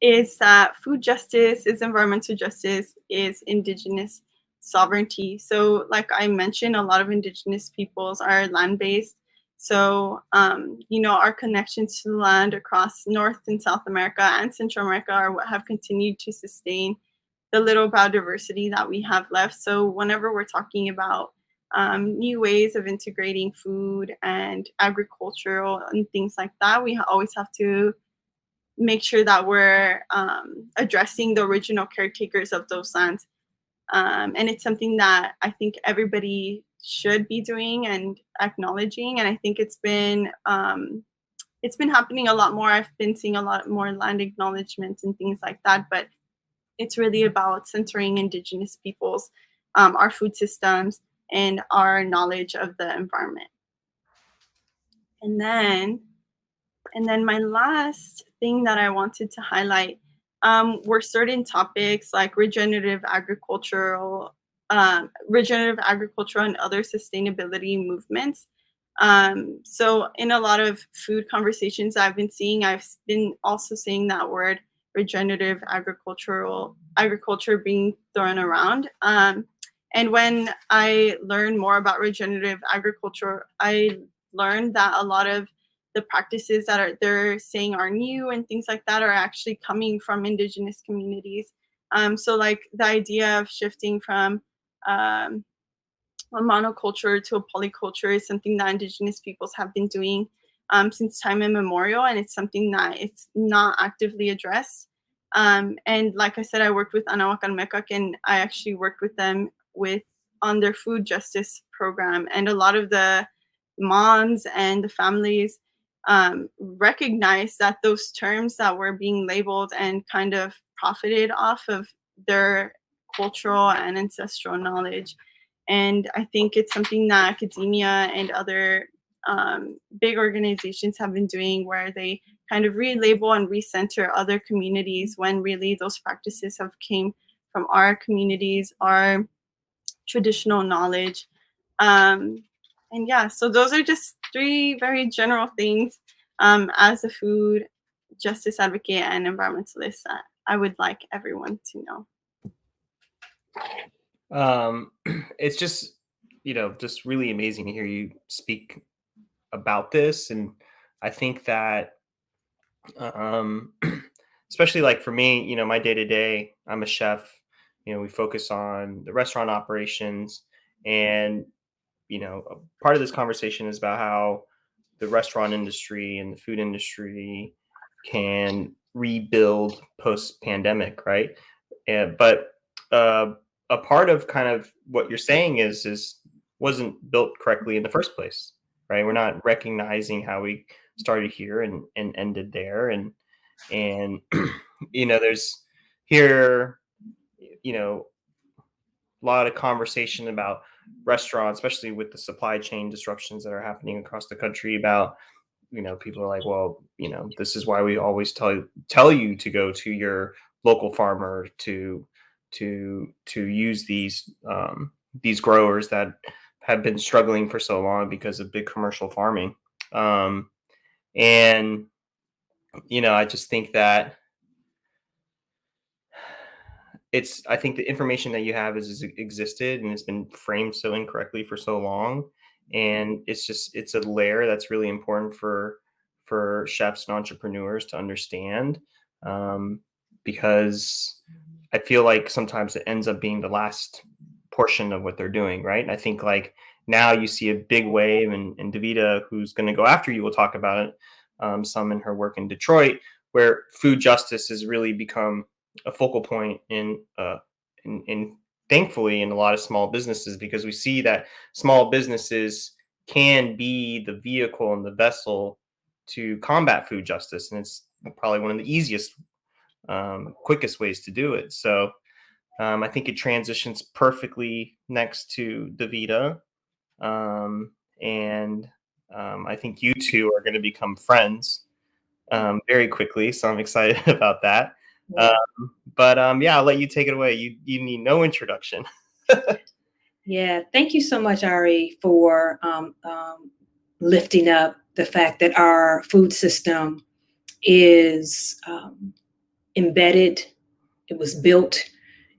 is that food justice is environmental justice, is Indigenous sovereignty. So like I mentioned, a lot of Indigenous peoples are land-based. So, our connections to the land across North and South America and Central America are what have continued to sustain the little biodiversity that we have left. So whenever we're talking about new ways of integrating food and agricultural and things like that, we always have to make sure that we're addressing the original caretakers of those lands. And it's something that I think everybody should be doing and acknowledging. And I think it's been happening a lot more. I've been seeing a lot more land acknowledgements and things like that. But it's really about centering Indigenous peoples, our food systems, and our knowledge of the environment. And then my last thing that I wanted to highlight were certain topics like regenerative agriculture and other sustainability movements. So in a lot of food conversations I've been seeing, I've been also seeing that word regenerative agriculture being thrown around. And when I learned more about regenerative agriculture, I learned that a lot of the practices that they're saying are new and things like that are actually coming from Indigenous communities. So like the idea of shifting from a monoculture to a polyculture is something that Indigenous peoples have been doing since time immemorial, and it's something that it's not actively addressed. And like I said, I worked with Anahuac and I actually worked with them on their food justice program, and a lot of the moms and the families recognized that those terms that were being labeled and kind of profited off of their cultural and ancestral knowledge. And I think it's something that academia and other big organizations have been doing, where they kind of relabel and recenter other communities when really those practices have came from our communities, our traditional knowledge. And yeah, so those are just 3 very general things as a food justice advocate and environmentalist that I would like everyone to know. It's just, just really amazing to hear you speak about this. And I think that, um, especially like for me, my day to day, I'm a chef. We focus on the restaurant operations, and a part of this conversation is about how the restaurant industry and the food industry can rebuild post pandemic, right? But a part of kind of what you're saying is wasn't built correctly in the first place, right? We're not recognizing how we started here and ended there, and there's here, a lot of conversation about restaurants, especially with the supply chain disruptions that are happening across the country, about people are like, well, this is why we always tell you to go to your local farmer to use these growers that have been struggling for so long because of big commercial farming. And I just think that I think the information that you have is existed and it's been framed so incorrectly for so long. And it's a layer that's really important for chefs and entrepreneurs to understand, because I feel like sometimes it ends up being the last portion of what they're doing, right? And I think like now you see a big wave, and Davida, who's going to go after you, will talk about it some in her work in Detroit, where food justice has really become a focal point in thankfully in a lot of small businesses, because we see that small businesses can be the vehicle and the vessel to combat food justice, and it's probably one of the easiest, quickest ways to do it. So I think it transitions perfectly next to Davida, and I think you two are going to become friends very quickly. So I'm excited about that. But yeah, I'll let you take it away. You need no introduction. Yeah, thank you so much, Ari, for lifting up the fact that our food system is embedded, it was built,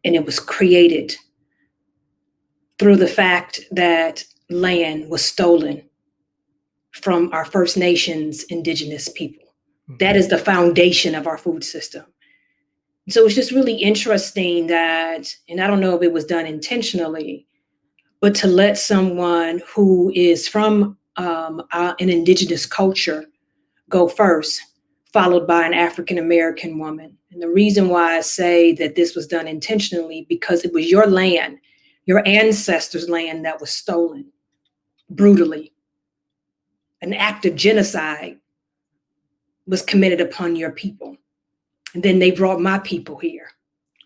and it was created through the fact that land was stolen from our First Nations indigenous people. That is the foundation of our food system. So it's just really interesting that, and I don't know if it was done intentionally, but to let someone who is from an indigenous culture go first, followed by an African-American woman. And the reason why I say that this was done intentionally, because it was your land, your ancestors' land, that was stolen brutally. An act of genocide was committed upon your people. And then they brought my people here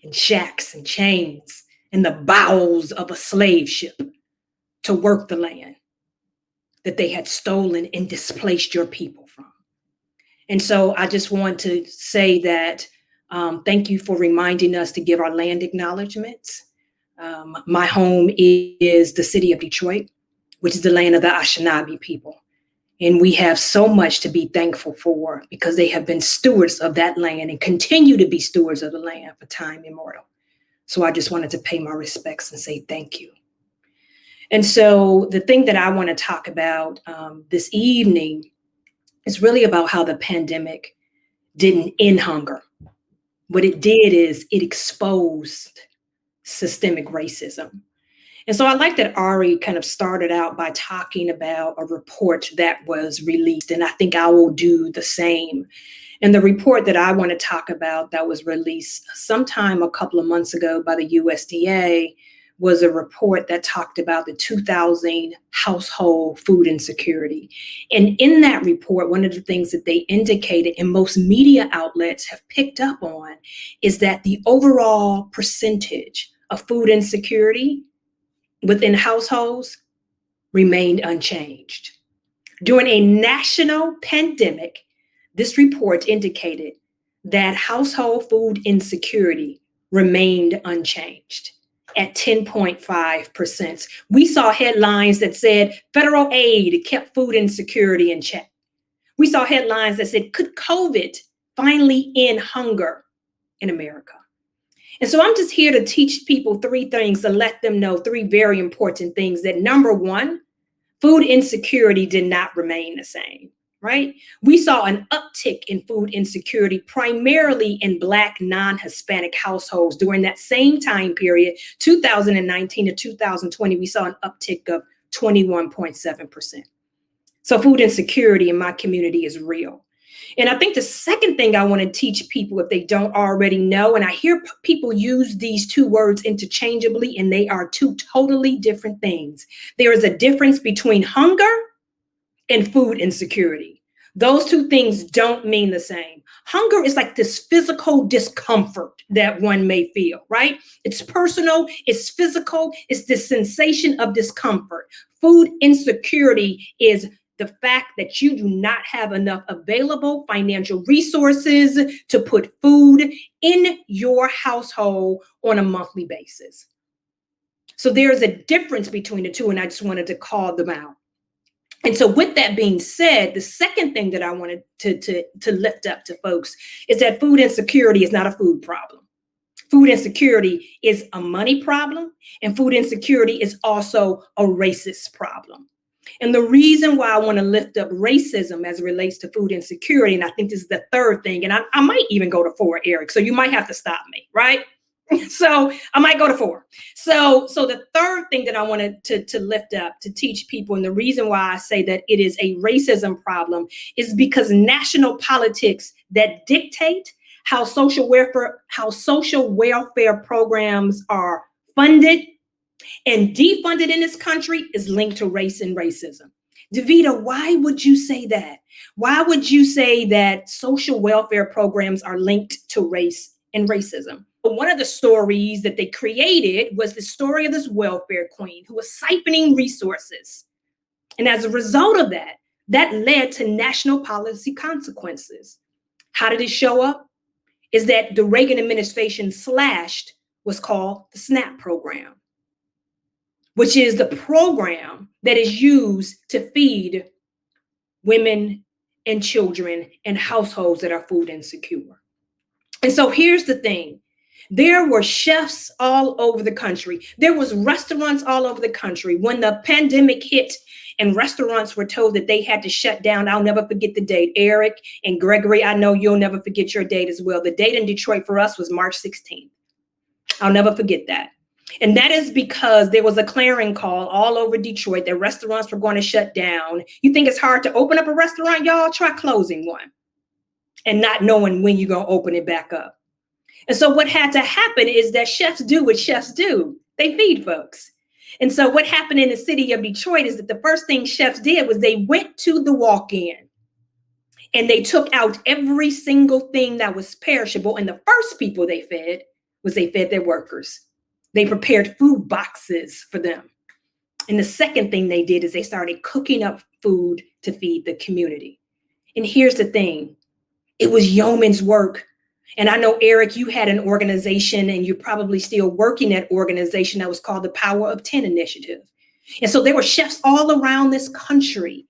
in shacks and chains in the bowels of a slave ship to work the land that they had stolen and displaced your people from. And so I just want to say that thank you for reminding us to give our land acknowledgements. My home is the city of Detroit, which is the land of the Anishinaabe people. And we have so much to be thankful for, because they have been stewards of that land and continue to be stewards of the land for time immemorial. So I just wanted to pay my respects and say thank you. And so the thing that I want to talk about this evening is really about how the pandemic didn't end hunger. What it did is it exposed systemic racism. And so I like that Ari kind of started out by talking about a report that was released, and I think I will do the same. And the report that I want to talk about that was released sometime a couple of months ago by the USDA was a report that talked about the 2000 household food insecurity. And in that report, one of the things that they indicated, and most media outlets have picked up on, is that the overall percentage of food insecurity within households remained unchanged. During a national pandemic, this report indicated that household food insecurity remained unchanged at 10.5%. We saw headlines that said federal aid kept food insecurity in check. We saw headlines that said, could COVID finally end hunger in America? And so I'm just here to teach people three things, to let them know three very important things. That number one, food insecurity did not remain the same, right? We saw an uptick in food insecurity, primarily in Black non-Hispanic households during that same time period, 2019 to 2020, we saw an uptick of 21.7%. So food insecurity in my community is real. And I think the second thing I want to teach people, if they don't already know, and I hear people use these two words interchangeably, and they are two totally different things. There is a difference between hunger and food insecurity. Those two things don't mean the same. Hunger is like this physical discomfort that one may feel, right? It's personal, it's physical, it's the sensation of discomfort. Food insecurity is the fact that you do not have enough available financial resources to put food in your household on a monthly basis. So there's a difference between the two, and I just wanted to call them out. And so with that being said, the second thing that I wanted to lift up to folks is that food insecurity is not a food problem. Food insecurity is a money problem, and food insecurity is also a racist problem. And the reason why I want to lift up racism as it relates to food insecurity, and I think this is the third thing, and I might even go to 4, Eric, so you might have to stop me, right? So I might go to 4. So the third thing that I wanted to lift up to teach people, and the reason why I say that it is a racism problem, is because national politics that dictate how social welfare programs are funded and defunded in this country is linked to race and racism. Davida, why would you say that? Why would you say that social welfare programs are linked to race and racism? One of the stories that they created was the story of this welfare queen who was siphoning resources. And as a result of that, that led to national policy consequences. How did it show up? Is that the Reagan administration slashed what's called the SNAP program, which is the program that is used to feed women and children in households that are food insecure. And so here's the thing. There were chefs all over the country. There was restaurants all over the country. When the pandemic hit and restaurants were told that they had to shut down, I'll never forget the date. Eric and Gregory, I know you'll never forget your date as well. The date in Detroit for us was March 16th. I'll never forget that. And that is because there was a clarion call all over Detroit that restaurants were going to shut down. You think it's hard to open up a restaurant? Y'all try closing one and not knowing when you're going to open it back up. And so what had to happen is that chefs do what chefs do. They feed folks. And so what happened in the city of Detroit is that the first thing chefs did was they went to the walk-in and they took out every single thing that was perishable. And the first people they fed their workers. They prepared food boxes for them. And the second thing they did is they started cooking up food to feed the community. And here's the thing. It was yeoman's work. And I know, Eric, you had an organization and you're probably still working that organization that was called the Power of 10 Initiative. And so there were chefs all around this country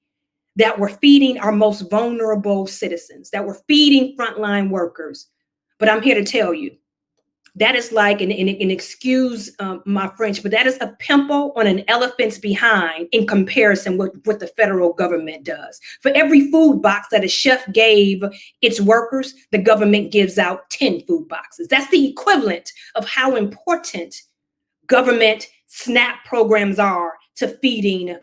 that were feeding our most vulnerable citizens, that were feeding frontline workers. But I'm here to tell you, that is like, and excuse my French, but that is a pimple on an elephant's behind in comparison with what the federal government does. For every food box that a chef gave its workers, the government gives out 10 food boxes. That's the equivalent of how important government SNAP programs are to feeding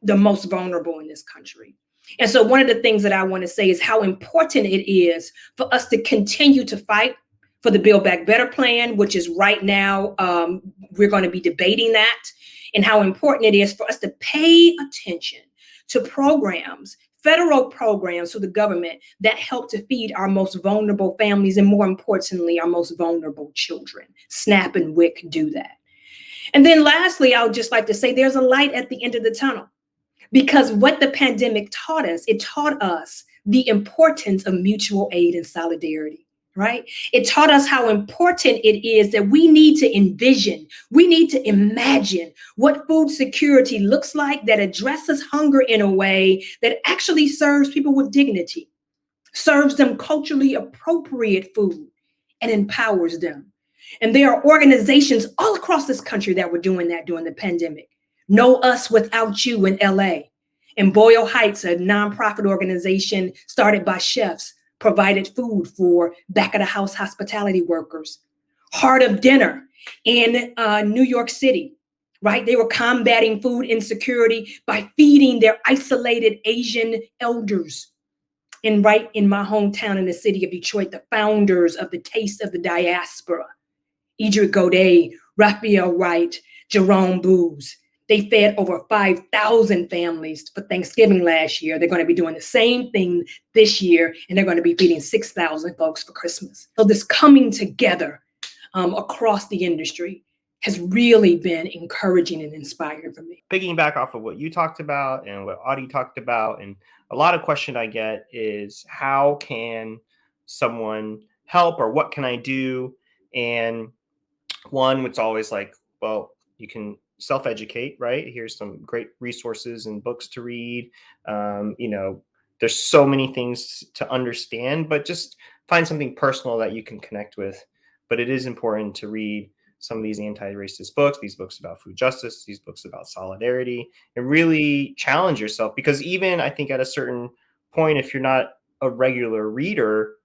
the most vulnerable in this country. And so one of the things that I want to say is how important it is for us to continue to fight for the Build Back Better plan, which is right now, we're going to be debating that, and how important it is for us to pay attention to programs, federal programs through the government that help to feed our most vulnerable families, and more importantly, our most vulnerable children. SNAP and WIC do that. And then lastly, I would just like to say there's a light at the end of the tunnel, because what the pandemic taught us, it taught us the importance of mutual aid and solidarity. right? It taught us how important it is that we need to envision, we need to imagine what food security looks like that addresses hunger in a way that actually serves people with dignity, serves them culturally appropriate food, and empowers them. And there are organizations all across this country that were doing that during the pandemic. Know Us Without You in LA. In Boyle Heights, a nonprofit organization started by chefs, provided food for back of the house hospitality workers. Heart of Dinner in New York City, right? They were combating food insecurity by feeding their isolated Asian elders. And right in my hometown in the city of Detroit, the founders of the Taste of the Diaspora, Idrit Godet, Raphael Wright, Jerome Booz, they fed over 5,000 families for Thanksgiving last year. They're going to be doing the same thing this year, and they're going to be feeding 6,000 folks for Christmas. So this coming together across the industry has really been encouraging and inspiring for me. Piggyback off of what you talked about and what Audie talked about, and a lot of question I get is, how can someone help, or what can I do? And one, it's always like, well, you can self-educate, right? Here's some great resources and books to read. There's so many things to understand, but just find something personal that you can connect with. But it is important to read some of these anti-racist books, these books about food justice, these books about solidarity, and really challenge yourself. Because even I think at a certain point, if you're not a regular reader,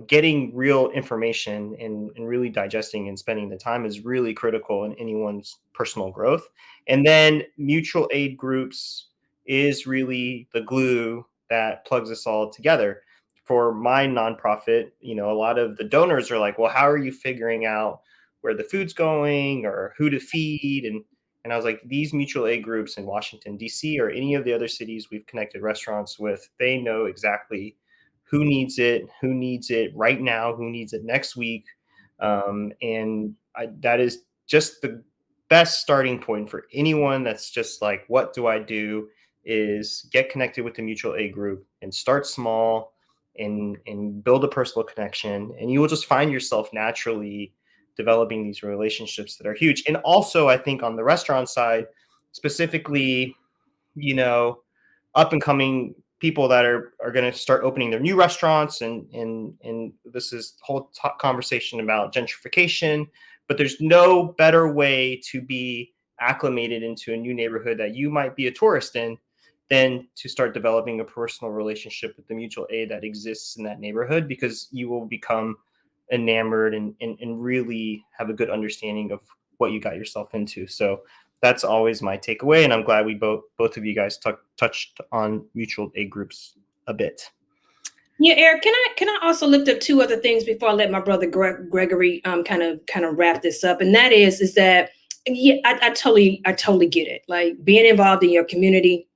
getting real information and really digesting and spending the time is really critical in anyone's personal growth. And then mutual aid groups is really the glue that plugs us all together. For my nonprofit, a lot of the donors are like, well, how are you figuring out where the food's going or who to feed? And I was like, these mutual aid groups in Washington, D.C., or any of the other cities we've connected restaurants with, they know exactly who needs it right now, who needs it next week. That is just the best starting point for anyone that's just like, what do I do? Is get connected with the mutual aid group and start small and build a personal connection. And you will just find yourself naturally developing these relationships that are huge. And also, I think on the restaurant side, specifically, up and coming people that are going to start opening their new restaurants, and this is whole conversation about gentrification, but there's no better way to be acclimated into a new neighborhood that you might be a tourist in than to start developing a personal relationship with the mutual aid that exists in that neighborhood, because you will become enamored and really have a good understanding of what you got yourself into. So that's always my takeaway, and I'm glad we both of you guys touched on mutual aid groups a bit. Yeah, Eric, can I also lift up two other things before I let my brother Gregory kind of wrap this up, and that is that I totally get it. Like, being involved in your community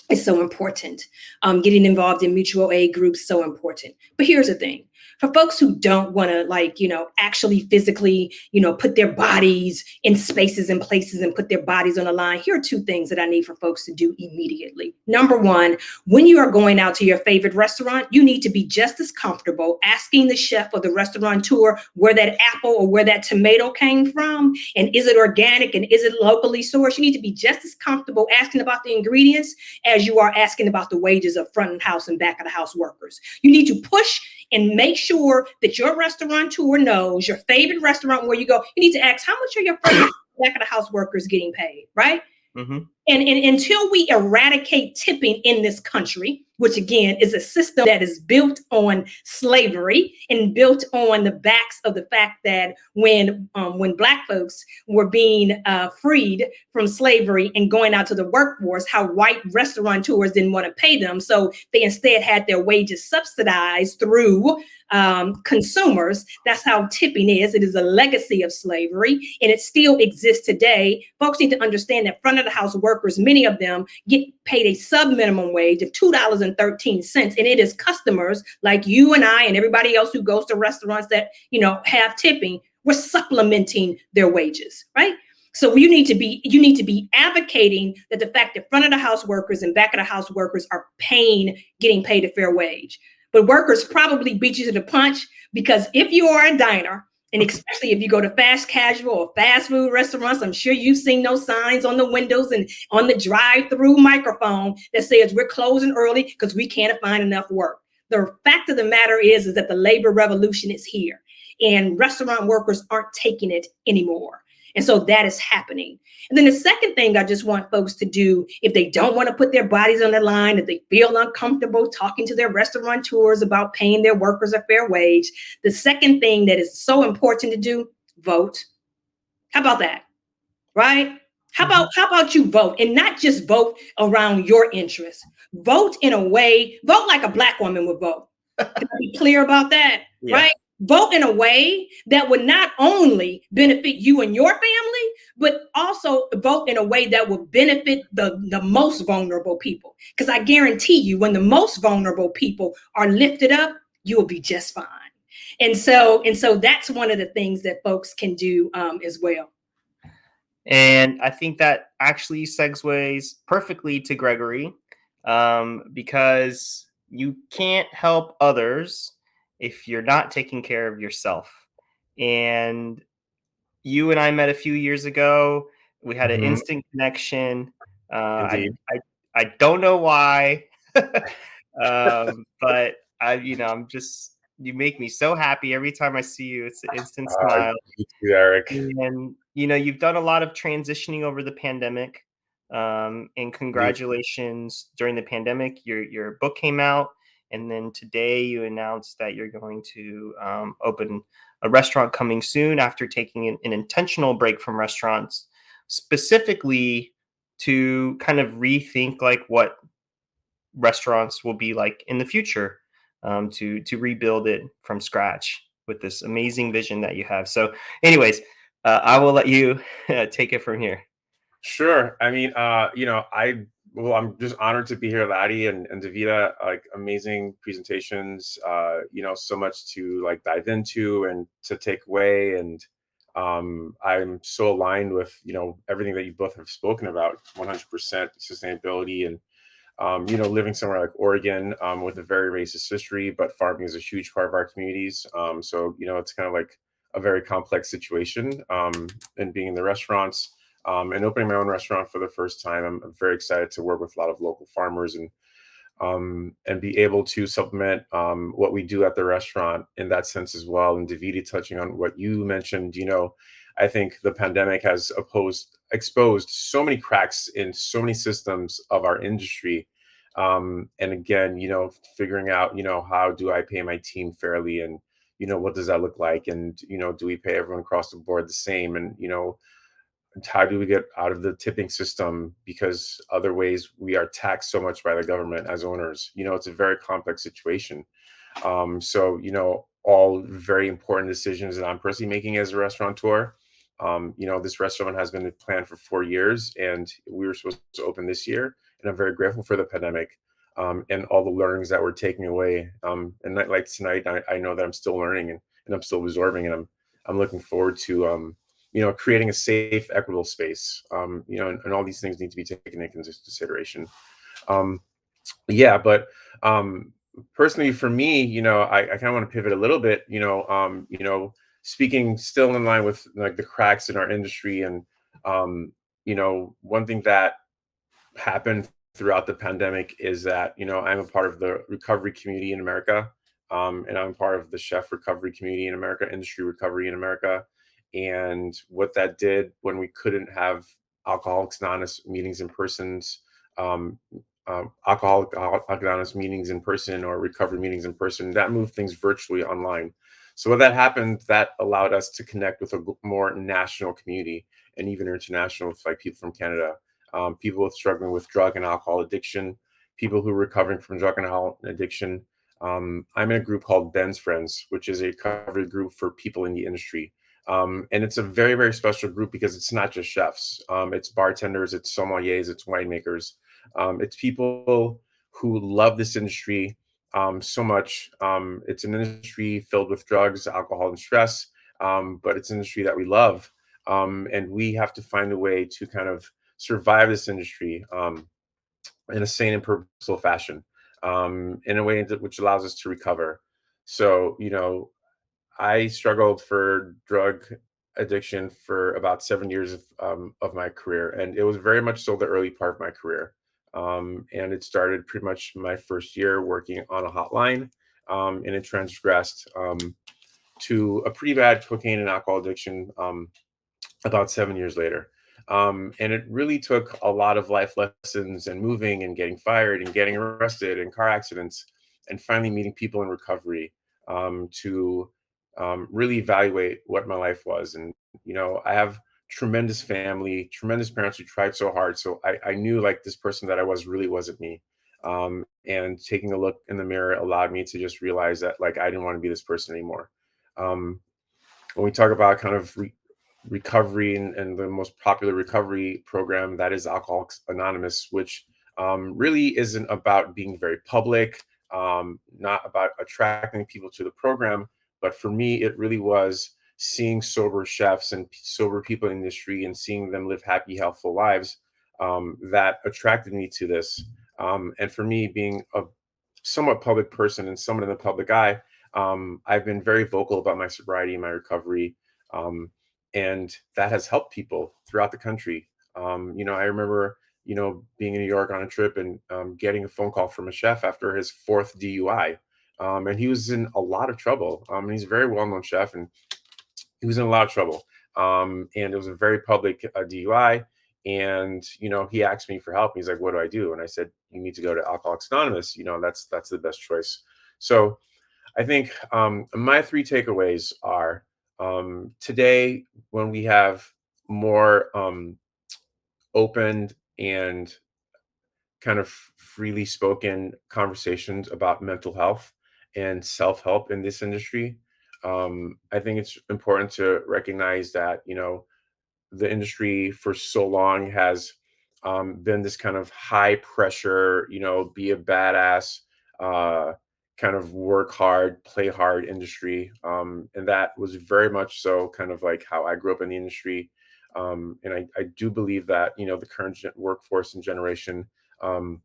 is so important. Getting involved in mutual aid groups, so important. But here's the thing. For folks who don't want to actually physically, put their bodies in spaces and places and put their bodies on the line, here are two things that I need for folks to do immediately. Number one, when you are going out to your favorite restaurant, you need to be just as comfortable asking the chef or the restaurateur where that apple or where that tomato came from, and is it organic and is it locally sourced. You need to be just as comfortable asking about the ingredients as you are asking about the wages of front of house and back of the house workers. You need to push and make sure that your restaurateur knows your favorite restaurant where you go. You need to ask, how much are your front back of the house workers getting paid, right? Mm-hmm. And until we eradicate tipping in this country, which again is a system that is built on slavery and built on the backs of the fact that when Black folks were being freed from slavery and going out to the workforce, how white restaurateurs didn't want to pay them. So they instead had their wages subsidized through consumers. That's how tipping is. It is a legacy of slavery, and it still exists today. Folks need to understand that front of the house workers, many of them get paid a sub-minimum wage of $2.13, and it is customers like you and I and everybody else who goes to restaurants that have tipping. We're supplementing their wages, right? So you need to be advocating that the fact that front of the house workers and back of the house workers are getting paid a fair wage. but workers probably beat you to the punch, because if you are a diner, and especially if you go to fast casual or fast food restaurants, I'm sure you've seen those signs on the windows and on the drive-through microphone that says we're closing early because we can't find enough work. The fact of the matter is that the labor revolution is here, and restaurant workers aren't taking it anymore. And so that is happening. And then the second thing I just want folks to do, if they don't want to put their bodies on the line, if they feel uncomfortable talking to their restaurateurs about paying their workers a fair wage, the second thing that is so important to do, vote. How about that? Right? How about you vote, and not just vote around your interests? Vote in a way, vote like a Black woman would vote. Can I be clear about that? Yeah. Right? Vote in a way that would not only benefit you and your family, but also vote in a way that will benefit the most vulnerable people. Because I guarantee you, when the most vulnerable people are lifted up, you will be just fine. And so that's one of the things that folks can do as well. And I think that actually segues perfectly to Gregory, because you can't help others if you're not taking care of yourself. And you and I met a few years ago. We had an instant connection. I don't know why, but I'm just, you make me so happy every time I see you. It's an instant smile. You too, Eric. And you've done a lot of transitioning over the pandemic. And congratulations, during the pandemic, your book came out. And then today you announced that you're going to open a restaurant coming soon, after taking an intentional break from restaurants, specifically to kind of rethink like what restaurants will be like in the future, to rebuild it from scratch with this amazing vision that you have. So anyways, I will let you take it from here. Sure. I mean, I'm just honored to be here, Laddie and Davida. Like, amazing presentations. So much to like dive into and to take away. And I'm so aligned with everything that you both have spoken about. 100% sustainability and living somewhere like Oregon with a very racist history, but farming is a huge part of our communities. So it's kind of like a very complex situation. And being in the restaurants. And opening my own restaurant for the first time, I'm very excited to work with a lot of local farmers and be able to supplement what we do at the restaurant in that sense as well. And Davide, touching on what you mentioned, I think the pandemic has exposed so many cracks in so many systems of our industry. And again, figuring out, how do I pay my team fairly, and what does that look like, and do we pay everyone across the board the same, and how do we get out of the tipping system, because other ways we are taxed so much by the government as owners. It's a very complex situation. So all very important decisions that I'm personally making as a restaurateur. This restaurant has been planned for 4 years, and we were supposed to open this year, and I'm very grateful for the pandemic and all the learnings that we're taking away. And like tonight, I know that I'm still learning and I'm still absorbing, and I'm looking forward to creating a safe, equitable space, and all these things need to be taken into consideration. But personally for me, I kind of want to pivot a little bit, speaking still in line with like the cracks in our industry. And, one thing that happened throughout the pandemic is that, I'm a part of the recovery community in America. And I'm part of the chef recovery community in America, industry recovery in America. And what that did when we couldn't have Alcoholics Anonymous meetings in person, Alcoholics Anonymous meetings in person, or recovery meetings in person, that moved things virtually online. So when that happened, that allowed us to connect with a more national community, and even international, with like people from Canada, people struggling with drug and alcohol addiction, people who are recovering from drug and alcohol addiction. I'm in a group called Ben's Friends, which is a recovery group for people in the industry. And it's a very, very special group because it's not just chefs. It's bartenders, it's sommeliers, it's winemakers. It's people who love this industry so much. It's an industry filled with drugs, alcohol, and stress, but it's an industry that we love. And we have to find a way to kind of survive this industry in a sane and purposeful fashion. in a way which allows us to recover. So, I struggled for drug addiction for about 7 years of my career, and it was very much so the early part of my career. And it started pretty much my first year working on a hotline, and it transgressed to a pretty bad cocaine and alcohol addiction about 7 years later. And it really took a lot of life lessons and moving and getting fired and getting arrested and car accidents and finally meeting people in recovery to really evaluate what my life was. And, I have tremendous family, tremendous parents who tried so hard. So I knew like this person that I was really wasn't me. And taking a look in the mirror allowed me to just realize that like I didn't want to be this person anymore. Um, when we talk about kind of recovery and the most popular recovery program that is Alcoholics Anonymous, which really isn't about being very public, not about attracting people to the program. But for me, it really was seeing sober chefs and sober people in the industry and seeing them live happy, healthful lives that attracted me to this. And for me, being a somewhat public person and someone in the public eye, I've been very vocal about my sobriety and my recovery. And that has helped people throughout the country. I remember, being in New York on a trip and getting a phone call from a chef after his fourth DUI. And he was in a lot of trouble. And he's a very well-known chef, and he was in a lot of trouble. And it was a very public DUI. And, he asked me for help. He's like, what do I do? And I said, you need to go to Alcoholics Anonymous. That's the best choice. So I think my three takeaways are today, when we have more open and kind of freely spoken conversations about mental health and self-help in this industry, I think it's important to recognize that, the industry for so long has been this kind of high pressure, be a badass, uh, kind of work hard, play hard industry. And that was very much so kind of like how I grew up in the industry. And I do believe that, the current workforce and generation um,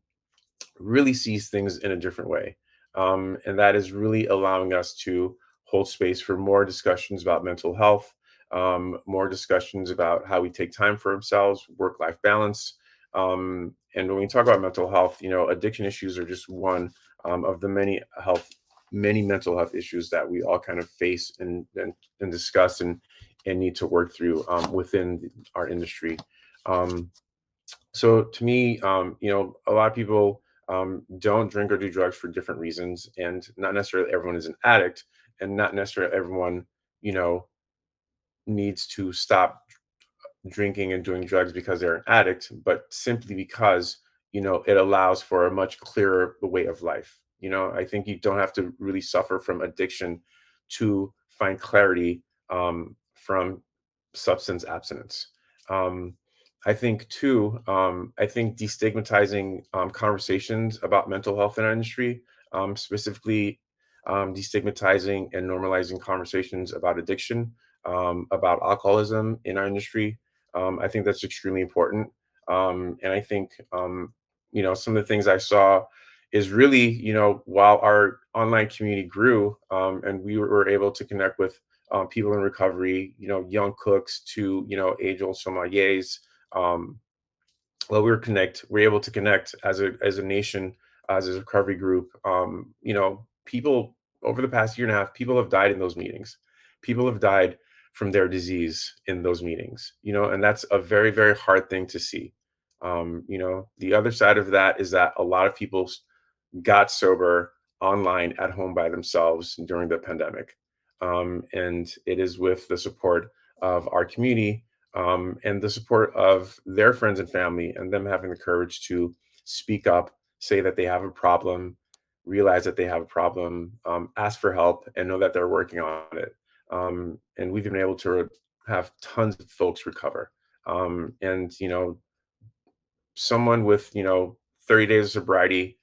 really sees things in a different way. And that is really allowing us to hold space for more discussions about mental health, more discussions about how we take time for ourselves, work-life balance. And when we talk about mental health, addiction issues are just one of the many mental health issues that we all kind of face and discuss and need to work through within our industry. So to me, a lot of people don't drink or do drugs for different reasons, and not necessarily everyone is an addict, and not necessarily everyone, you know, needs to stop drinking and doing drugs because they're an addict, but simply because, it allows for a much clearer way of life. I think you don't have to really suffer from addiction to find clarity from substance abstinence. Um, I think too, I think destigmatizing conversations about mental health in our industry, specifically destigmatizing and normalizing conversations about addiction, about alcoholism in our industry, I think that's extremely important. And I think, some of the things I saw is really, while our online community grew and we were able to connect with people in recovery, young cooks to, age-old sommeliers, um, well, we're able to connect as a nation, as a recovery group. People over the past year and a half, people have died in those meetings. People have died from their disease in those meetings, and that's a very, very hard thing to see. The other side of that is that a lot of people got sober online at home by themselves during the pandemic. And it is with the support of our community and the support of their friends and family, and them having the courage to speak up, say that they have a problem, realize that they have a problem, ask for help, and know that they're working on it. And we've been able to have tons of folks recover. And, someone with 30 days of sobriety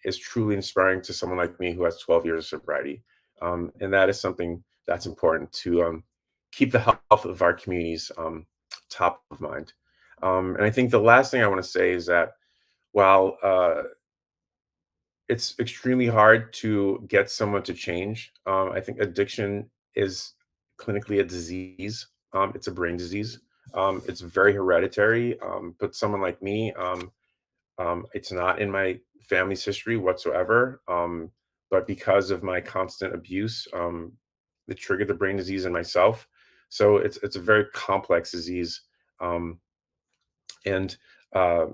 is truly inspiring to someone like me who has 12 years of sobriety, and that is something that's important to keep the health of our communities top of mind. And I think the last thing I want to say is that while it's extremely hard to get someone to change. I think addiction is clinically a disease. It's a brain disease. It's very hereditary. But someone like me, it's not in my family's history whatsoever. But because of my constant abuse, it triggered the brain disease in myself. So it's a very complex disease. Um, and uh,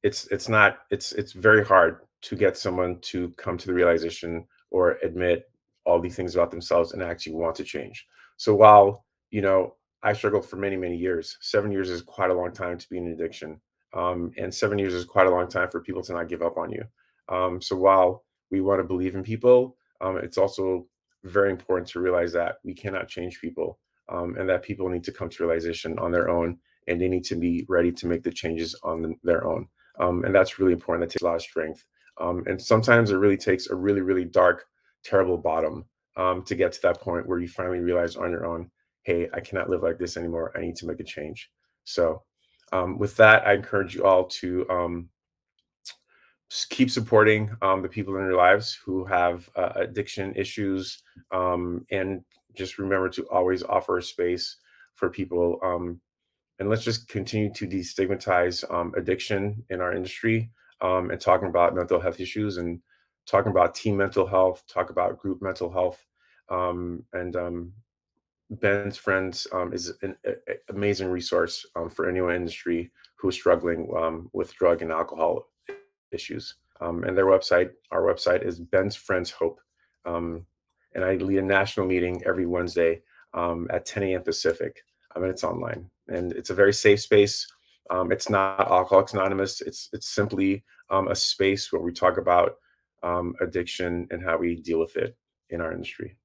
it's very hard to get someone to come to the realization or admit all these things about themselves and actually want to change. So while I struggled for many years, 7 years is quite a long time to be in addiction, and 7 years is quite a long time for people to not give up on you. So while we want to believe in people, it's also very important to realize that we cannot change people, and that people need to come to realization on their own, and they need to be ready to make the changes on their own. And that's really important. That takes a lot of strength. And sometimes it really takes a really dark, terrible bottom to get to that point where you finally realize on your own, hey, I cannot live like this anymore. I need to make a change. So with that, I encourage you all to keep supporting the people in your lives who have addiction issues, and just remember to always offer space for people. And let's just continue to destigmatize addiction in our industry, and talking about mental health issues, and talking about team mental health, talk about group mental health. And Ben's Friends is an amazing resource for anyone in the industry who is struggling with drug and alcohol issues. And our website is Ben's Friends Hope. And I lead a national meeting every Wednesday at 10 a.m. Pacific. And it's online, and it's a very safe space. It's not Alcoholics Anonymous. It's simply a space where we talk about addiction and how we deal with it in our industry.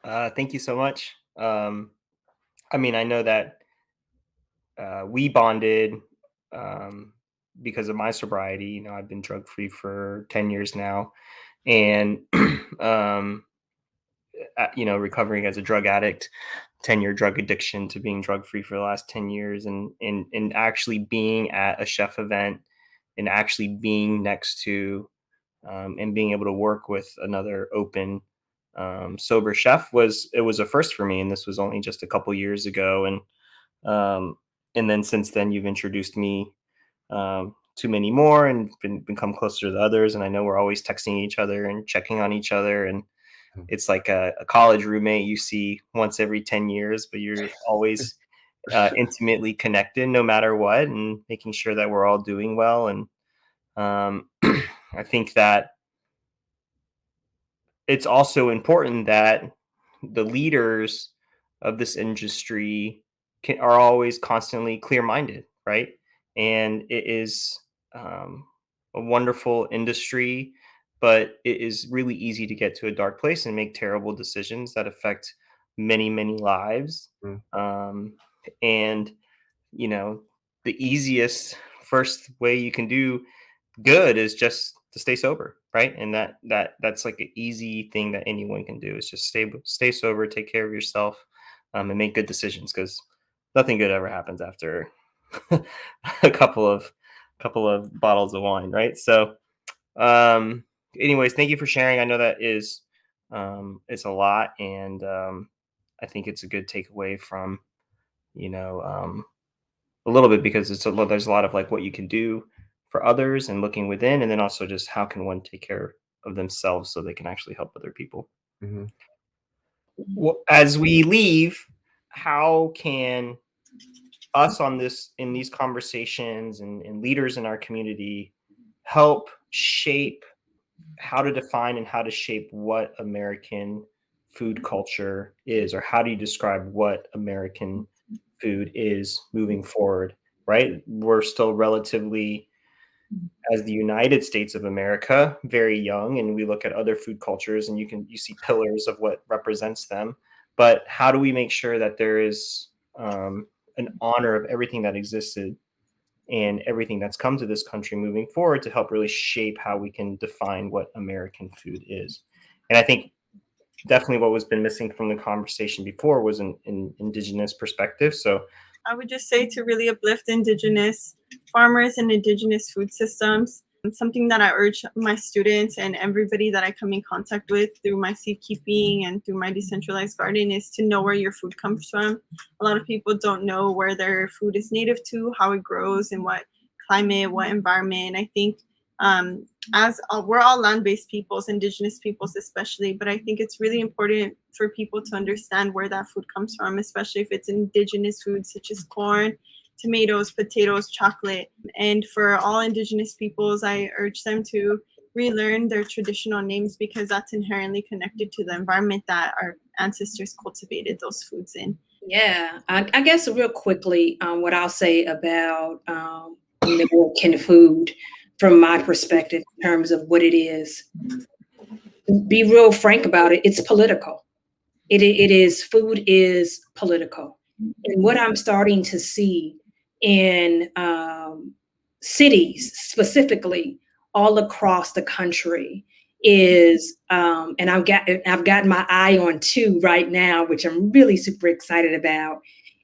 Thank you so much. I mean, I know that we bonded because of my sobriety. You know, I've been drug free for 10 years now, and recovering as a drug addict, 10-year drug addiction to being drug free for the last 10 years, and actually being at a chef event, and actually being next to and being able to work with another open sober chef was a first for me. And this was only just a couple years ago. And then since then you've introduced me to many more, and become closer to the others. And I know we're always texting each other and checking on each other. And it's like a college roommate you see once every 10 years, but you're always intimately connected no matter what, and making sure that we're all doing well. And I think that it's also important that the leaders of this industry are always constantly clear-minded, right? And it is a wonderful industry, but it is really easy to get to a dark place and make terrible decisions that affect many lives. And the easiest first way you can do good is just to stay sober, right? And that's like an easy thing that anyone can do, is just stay sober, take care of yourself, and make good decisions, because nothing good ever happens after a couple of bottles of wine, right? So anyways, thank you for sharing. I know that is it's a lot, and I think it's a good takeaway from a little bit, because there's a lot of like what you can do for others and looking within, and then also just how can one take care of themselves so they can actually help other people. Mm-hmm. As we leave, how can us in these conversations, and leaders in our community help shape how to define and how to shape what American food culture is, or how do you describe what American food is moving forward, right? We're still relatively, as the United States of America, very young, and we look at other food cultures and you see pillars of what represents them. But how do we make sure that there is an honor of everything that existed and everything that's come to this country moving forward, to help really shape how we can define what American food is? And I think definitely what was been missing from the conversation before was an indigenous perspective. So I would just say to really uplift Indigenous farmers and Indigenous food systems. Something that I urge my students and everybody that I come in contact with through my seed keeping and through my decentralized garden is to know where your food comes from. A lot of people don't know where their food is native to, how it grows, and what climate, what environment. I think we're all land-based peoples, Indigenous peoples especially, but I think it's really important for people to understand where that food comes from, especially if it's Indigenous foods such as corn, tomatoes, potatoes, chocolate. And for all Indigenous peoples, I urge them to relearn their traditional names because that's inherently connected to the environment that our ancestors cultivated those foods in. Yeah, I guess real quickly, what I'll say about American food from my perspective in terms of what it is, be real frank about it, it's political. It is, food is political. And what I'm starting to see in cities specifically all across the country is, and I've got my eye on two right now, which I'm really super excited about,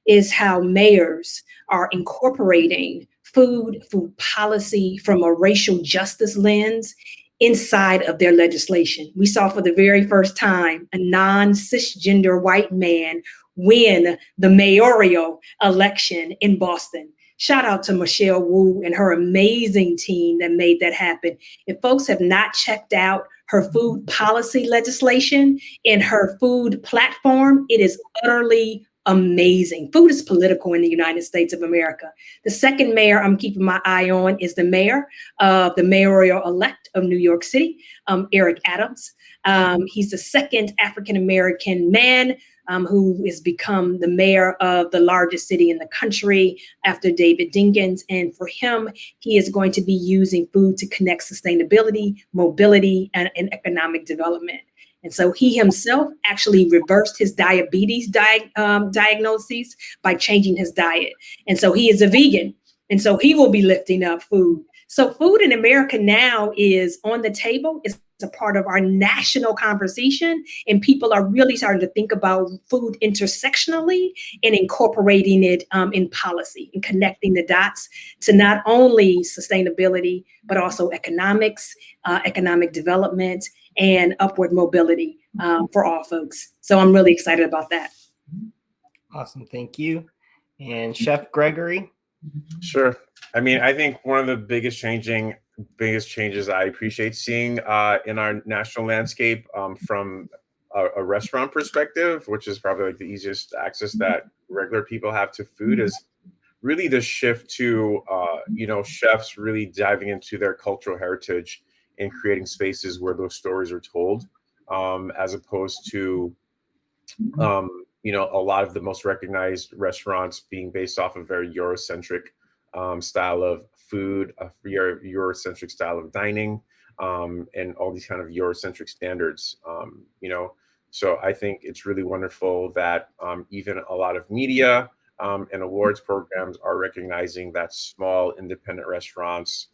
is how mayors are incorporating food policy from a racial justice lens inside of their legislation. We saw for the very first time a non-cisgender white man win the mayoral election in Boston. Shout out to Michelle Wu and her amazing team that made that happen. If folks have not checked out her food policy legislation and her food platform, it is utterly amazing. Food is political in the United States of America. The second mayor I'm keeping my eye on is the mayor of the mayoral-elect of New York City, Eric Adams. He's the second African-American man who has become the mayor of the largest city in the country after David Dinkins. And for him, he is going to be using food to connect sustainability, mobility, and economic development. And so he himself actually reversed his diabetes diagnoses by changing his diet. And so he is a vegan. And so he will be lifting up food. So food in America now is on the table. It's a part of our national conversation. And people are really starting to think about food intersectionally and incorporating it in policy and connecting the dots to not only sustainability, but also economics, economic development, and upward mobility for all folks. So I'm really excited about that. Awesome. Thank you. And Chef Gregory? Sure. I mean, I think one of the biggest changes I appreciate seeing in our national landscape from a restaurant perspective, which is probably like the easiest access that regular people have to food, is really the shift to chefs really diving into their cultural heritage and creating spaces where those stories are told, as opposed to a lot of the most recognized restaurants being based off of very Eurocentric style of food, a Eurocentric style of dining, and all these kind of Eurocentric standards. So I think it's really wonderful that even a lot of media and awards programs are recognizing that small independent restaurants,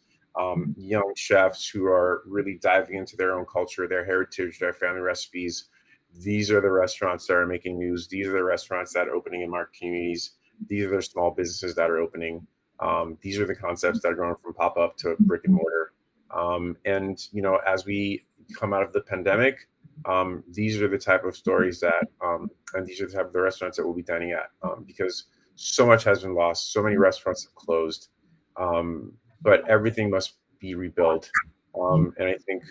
young chefs who are really diving into their own culture, their heritage, their family recipes. These are the restaurants that are making news. These are the restaurants that are opening in our communities. These are the small businesses that are opening. These are the concepts that are going from pop-up to brick and mortar. And as we come out of the pandemic, these are the type of stories that, and these are the type of the restaurants that we'll be dining at, because so much has been lost. So many restaurants have closed, but everything must be rebuilt. And I think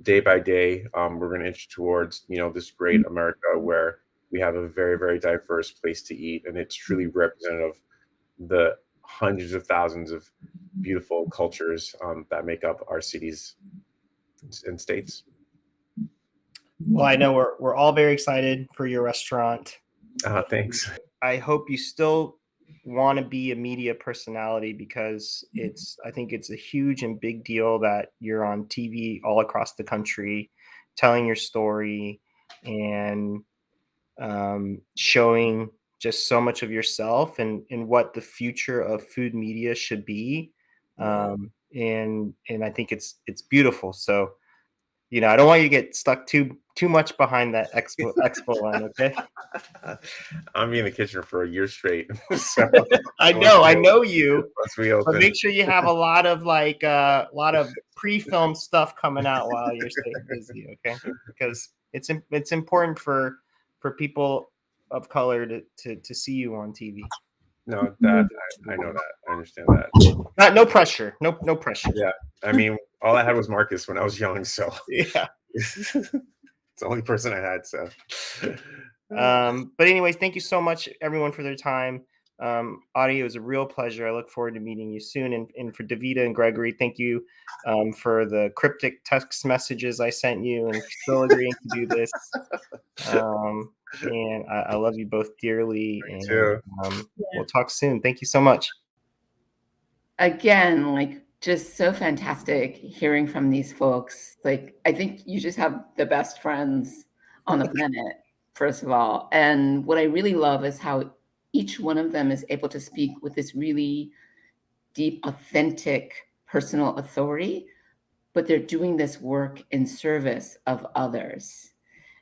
day by day, we're going to inch towards, this great America where we have a very, very diverse place to eat. And it's truly representative of the hundreds of thousands of beautiful cultures that make up our cities and states. Well, I know we're all very excited for your restaurant. Thanks. I hope you still want to be a media personality, because I think it's a huge and big deal that you're on TV all across the country telling your story and showing just so much of yourself and what the future of food media should be. And I think it's beautiful. So I don't want you to get stuck too much behind that expo line. Okay. I'm in the kitchen for a year straight. So I know you. once we But open, make sure you have a lot of pre-filmed stuff coming out while you're staying busy, okay? Because it's important for people of color to see you on TV. no, that I know that. I understand that. No pressure. No pressure. Yeah, I mean, all I had was Marcus when I was young, so Yeah. it's the only person I had. So, But anyways, thank you so much, everyone, for their time. Audie, it was a real pleasure. I look forward to meeting you soon. And for Davida and Gregory, thank you for the cryptic text messages I sent you and still agreeing to do this. And I love you both dearly. And too. We'll talk soon. Thank you so much. Again, like, just so fantastic hearing from these folks. Like, I think you just have the best friends on the planet, first of all. And what I really love is how each one of them is able to speak with this really deep, authentic, personal authority, but they're doing this work in service of others.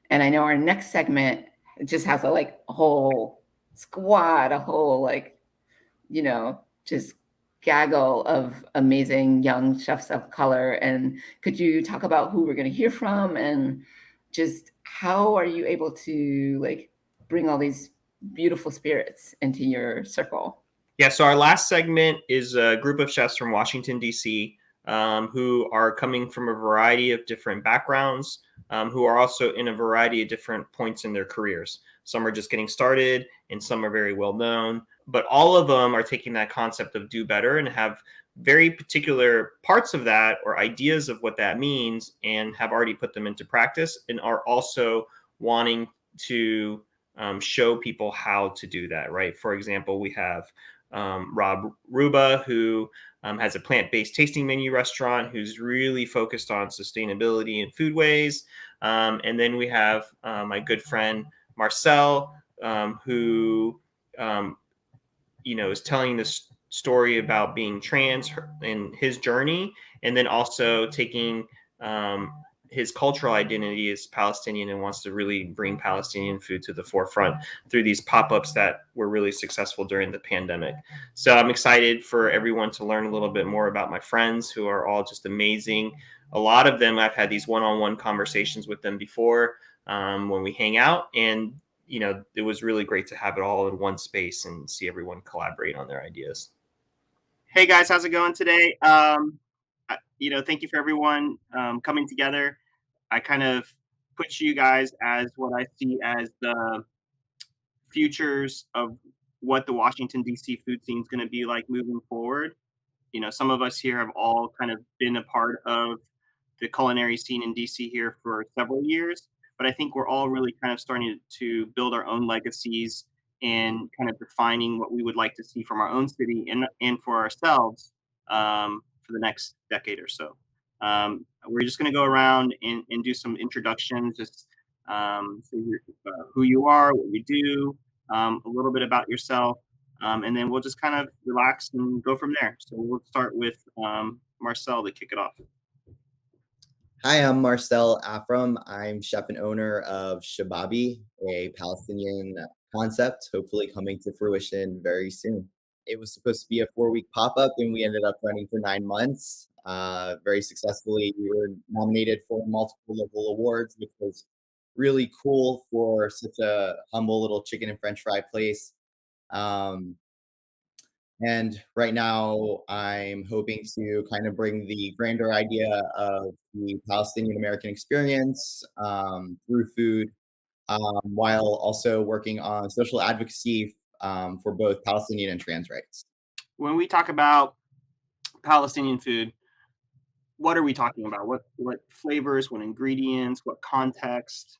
And I know our next segment just has a whole squad, a whole just gaggle of amazing young chefs of color. And could you talk about who we're going to hear from and just how are you able to bring all these beautiful spirits into your circle? Yeah, so our last segment is a group of chefs from Washington, D.C., who are coming from a variety of different backgrounds, who are also in a variety of different points in their careers. Some are just getting started and some are very well known, but all of them are taking that concept of do better and have very particular parts of that or ideas of what that means and have already put them into practice and are also wanting to show people how to do that, right? For example, we have Rob Ruba, who has a plant-based tasting menu restaurant who's really focused on sustainability and foodways. And then we have my good friend Marcel, who is telling this story about being trans and his journey, and then also taking his cultural identity as Palestinian and wants to really bring Palestinian food to the forefront through these pop-ups that were really successful during the pandemic. So I'm excited for everyone to learn a little bit more about my friends who are all just amazing. A lot of them, I've had these one-on-one conversations with them before when we hang out, and it was really great to have it all in one space and see everyone collaborate on their ideas. Hey guys, how's it going today? Thank you for everyone coming together. I kind of put you guys as what I see as the futures of what the Washington, D.C. food scene is going to be like moving forward. Some of us here have all kind of been a part of the culinary scene in DC here for several years, but I think we're all really kind of starting to build our own legacies and kind of defining what we would like to see from our own city and for ourselves for the next decade or so. We're just going to go around and do some introductions, just who you are, what you do, a little bit about yourself, and then we'll just kind of relax and go from there. So we'll start with Marcel to kick it off. Hi, I'm Marcel Afram. I'm chef and owner of Shababi, a Palestinian concept, hopefully coming to fruition very soon. It was supposed to be a 4-week pop-up, and we ended up running for 9 months. Very successfully, we were nominated for multiple local awards, which was really cool for such a humble little chicken and French fry place. And right now, I'm hoping to kind of bring the grander idea of the Palestinian American experience through food, while also working on social advocacy for both Palestinian and trans rights. When we talk about Palestinian food, what are we talking about? What flavors, what ingredients, what context,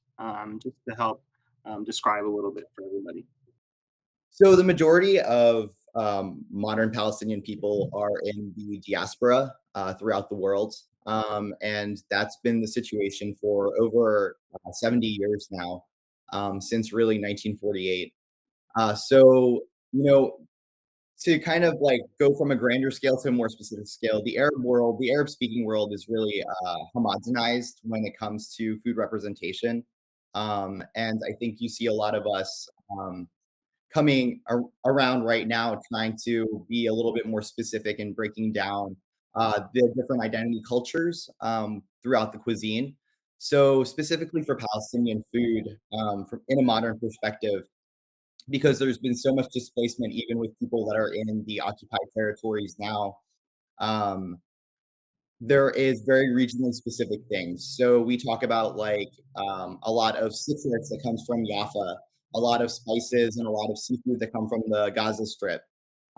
just to help describe a little bit for everybody. So the majority of modern Palestinian people are in the diaspora throughout the world. And that's been the situation for over 70 years now, since really 1948. So, to kind of like go from a grander scale to a more specific scale, the Arab world, the Arab speaking world is really homogenized when it comes to food representation. And I think you see a lot of us coming around right now trying to be a little bit more specific and breaking down the different identity cultures throughout the cuisine. So specifically for Palestinian food, from in a modern perspective, because there's been so much displacement, even with people that are in the occupied territories now. Um, there is very regionally specific things. So we talk about like a lot of citrus that comes from Jaffa, a lot of spices, and a lot of seafood that come from the Gaza Strip.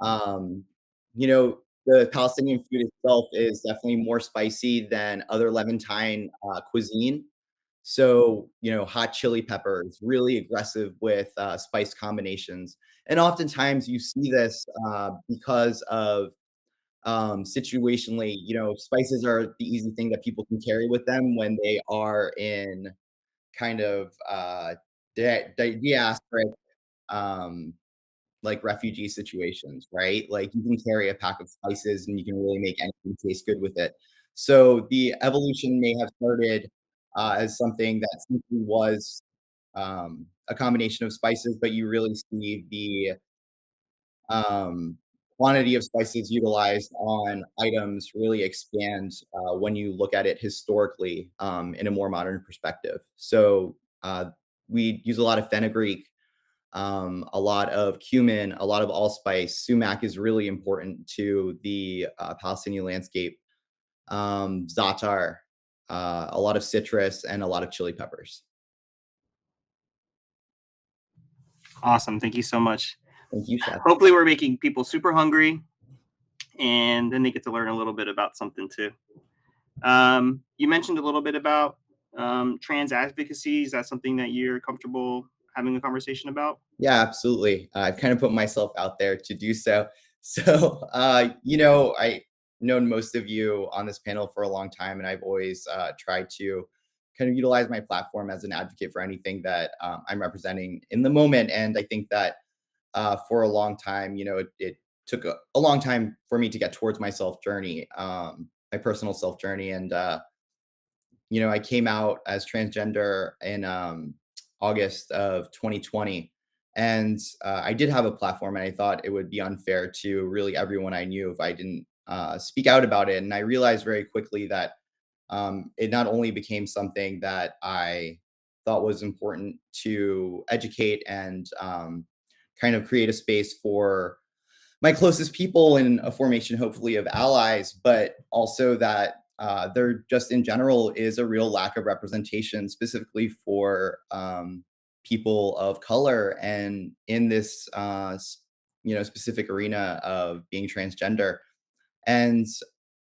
Um, you know, the Palestinian food itself is definitely more spicy than other Levantine cuisine. So, hot chili peppers, really aggressive with spice combinations. And oftentimes you see this because of situationally, spices are the easy thing that people can carry with them when they are in kind of diasporic, um, like refugee situations, right? Like you can carry a pack of spices and you can really make anything taste good with it. So the evolution may have started as something that simply was a combination of spices, but you really see the um, quantity of spices utilized on items really expand when you look at it historically in a more modern perspective. So we use a lot of fenugreek, a lot of cumin, a lot of allspice. Sumac is really important to the Palestinian landscape. Za'atar, a lot of citrus, and a lot of chili peppers. Awesome. Thank you so much. Thank you, Chef. Hopefully we're making people super hungry and then they get to learn a little bit about something too. You mentioned a little bit about trans advocacy. Is that something that you're comfortable having a conversation about? Yeah, absolutely. I've kind of put myself out there to do so. So, I known most of you on this panel for a long time, and I've always tried to kind of utilize my platform as an advocate for anything that I'm representing in the moment. And I think that for a long time, it took a long time for me to get towards my self journey, my personal self journey. And, I came out as transgender in August of 2020. And I did have a platform, and I thought it would be unfair to really everyone I knew if I didn't speak out about it. And I realized very quickly that it not only became something that I thought was important to educate and kind of create a space for my closest people in a formation, hopefully, of allies, but also that there just in general is a real lack of representation, specifically for people of color, and in this specific arena of being transgender. And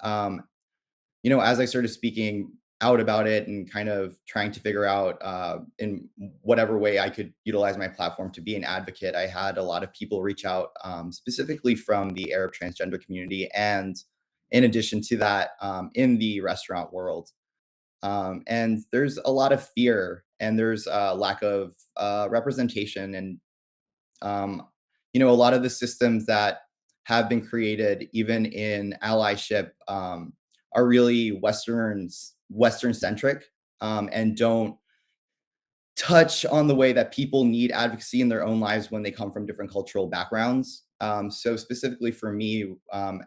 as I started speaking out about it and kind of trying to figure out in whatever way I could utilize my platform to be an advocate, I had a lot of people reach out, specifically from the Arab transgender community. And in addition to that, in the restaurant world. And there's a lot of fear, and there's a lack of representation. And, a lot of the systems that have been created, even in allyship, are really Western centric, and don't touch on the way that people need advocacy in their own lives when they come from different cultural backgrounds. So specifically for me,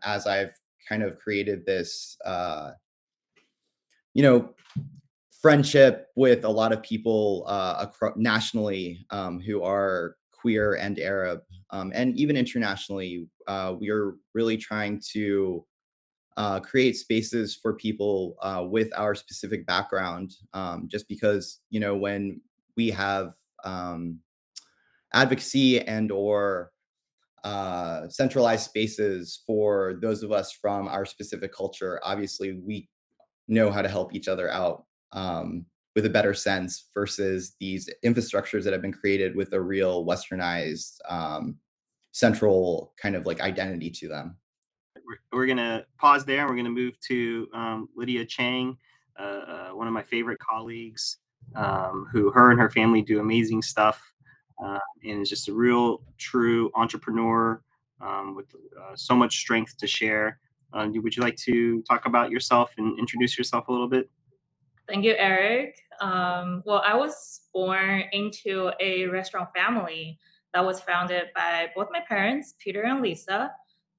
as I've kind of created this, friendship with a lot of people nationally who are queer and Arab, and even internationally, we are really trying to create spaces for people with our specific background, just because when we have advocacy and or centralized spaces for those of us from our specific culture, obviously we know how to help each other out with a better sense versus these infrastructures that have been created with a real westernized central kind of like identity to them. We're going to pause there. We're going to move to Lydia Chang, one of my favorite colleagues, who her and her family do amazing stuff, and is just a real true entrepreneur, with so much strength to share. Would you like to talk about yourself and introduce yourself a little bit? Thank you, Eric. Well, I was born into a restaurant family that was founded by both my parents, Peter and Lisa.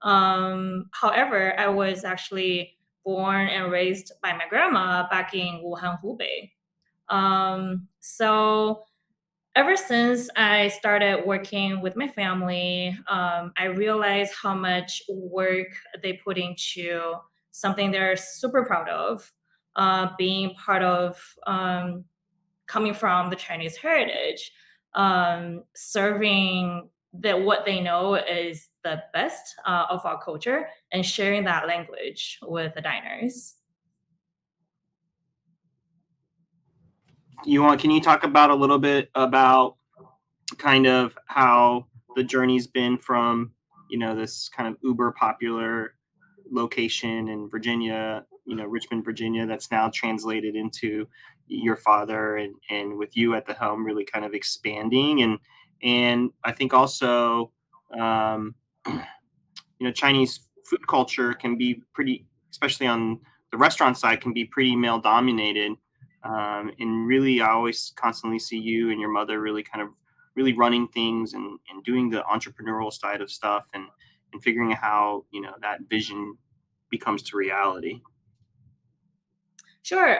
However, I was actually born and raised by my grandma back in Wuhan, Hubei. So ever since I started working with my family, I realized how much work they put into something they're super proud of, being part of coming from the Chinese heritage, serving what they know is the best of our culture and sharing that language with the diners. Can you talk about a little bit about kind of how the journey's been from, this kind of uber popular location in Virginia, Richmond, Virginia, that's now translated into your father and with you at the helm really kind of expanding. And I think also, Chinese food culture can be pretty, especially on the restaurant side, can be pretty male dominated. And really, I always constantly see you and your mother really kind of really running things and doing the entrepreneurial side of stuff and figuring out how, that vision becomes to reality. Sure.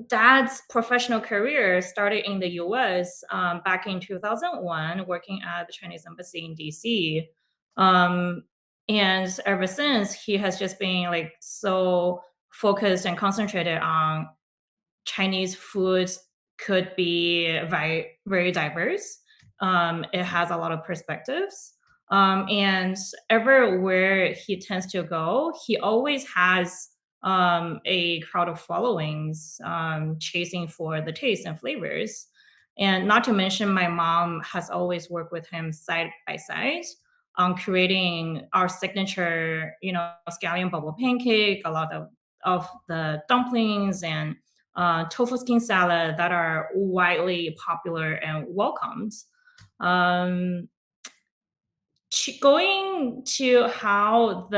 Dad's professional career started in the U.S. Back in 2001, working at the Chinese embassy in D.C. And ever since, he has just been like so focused and concentrated on Chinese foods could be very, very diverse. It has a lot of perspectives. And everywhere he tends to go, he always has a crowd of followings chasing for the taste and flavors. And not to mention, my mom has always worked with him side by side on creating our signature, scallion bubble pancake, a lot of the dumplings and tofu skin salad that are widely popular and welcomed. Um, Going to how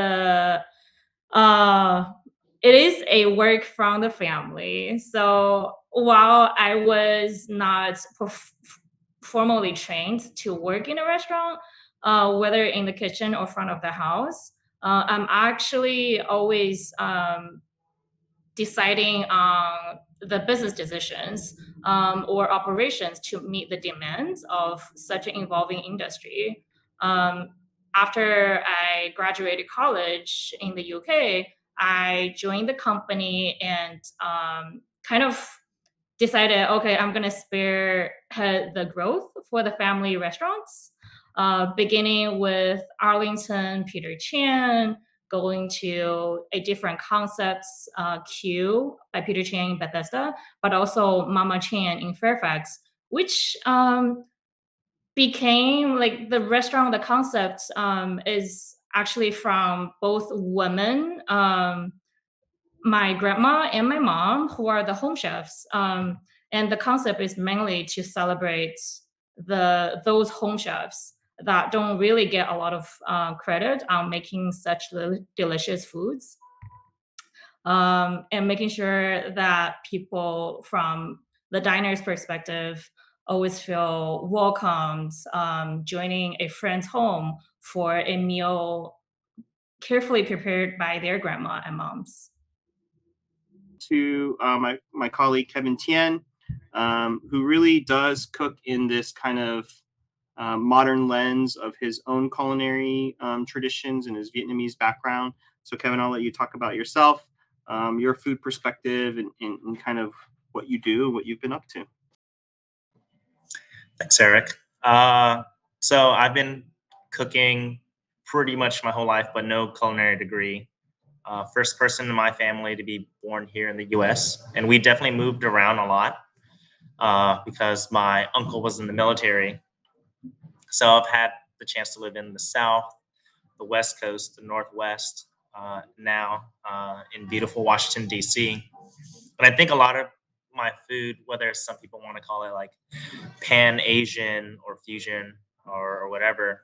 it is a work from the family. So while I was not formally trained to work in a restaurant, whether in the kitchen or front of the house, I'm actually always deciding on the business decisions or operations to meet the demands of such an evolving industry. Um, After I graduated college in the UK, I joined the company and kind of decided, okay, I'm going to spearhead the growth for the family restaurants, beginning with Arlington, Peter Chan, going to a different concepts, Q by Peter Chan in Bethesda, but also Mama Chan in Fairfax, which became like the restaurant, the concept is actually from both women, my grandma and my mom, who are the home chefs. And the concept is mainly to celebrate those home chefs that don't really get a lot of credit on making such delicious foods. And making sure that people from the diner's perspective always feel welcomed, joining a friend's home for a meal carefully prepared by their grandma and moms. To my colleague Kevin Tien, who really does cook in this kind of modern lens of his own culinary traditions and his Vietnamese background. So Kevin, I'll let you talk about yourself, your food perspective, and kind of what you do, what you've been up to. Thanks, Eric. So I've been cooking pretty much my whole life, but no culinary degree. First person in my family to be born here in the U.S. And we definitely moved around a lot because my uncle was in the military. So I've had the chance to live in the South, the West Coast, the Northwest, now in beautiful Washington, D.C. And I think a lot of my food, whether some people want to call it like Pan-Asian or fusion or whatever,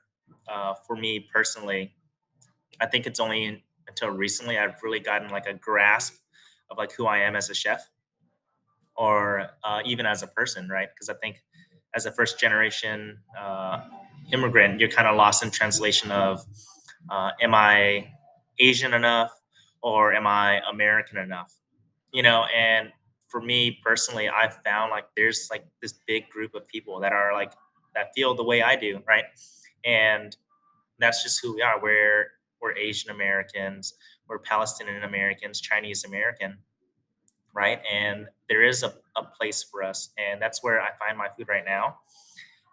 for me personally, I think it's only until recently I've really gotten like a grasp of like who I am as a chef, or even as a person, right? Because I think as a first generation immigrant, you're kind of lost in translation of am I Asian enough or am I American enough? And for me personally, I've found like there's like this big group of people that are like that feel the way I do, right? And that's just who we are. We're Asian Americans, we're Palestinian Americans, Chinese American, right? And there is a place for us, and that's where I find my food right now.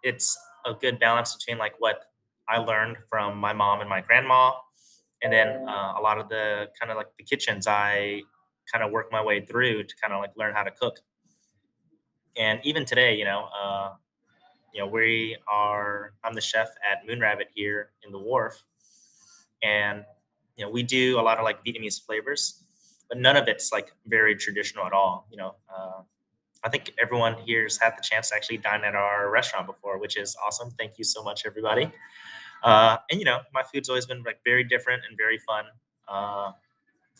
It's a good balance between like what I learned from my mom and my grandma, and then a lot of the kind of like the kitchens I kind of work my way through to kind of like learn how to cook. And even today, we are. I'm the chef at Moon Rabbit here in the Wharf, and we do a lot of like Vietnamese flavors, but none of it's like very traditional at all. I think everyone here has had the chance to actually dine at our restaurant before, which is awesome. Thank you so much, everybody. And my food's always been like very different and very fun,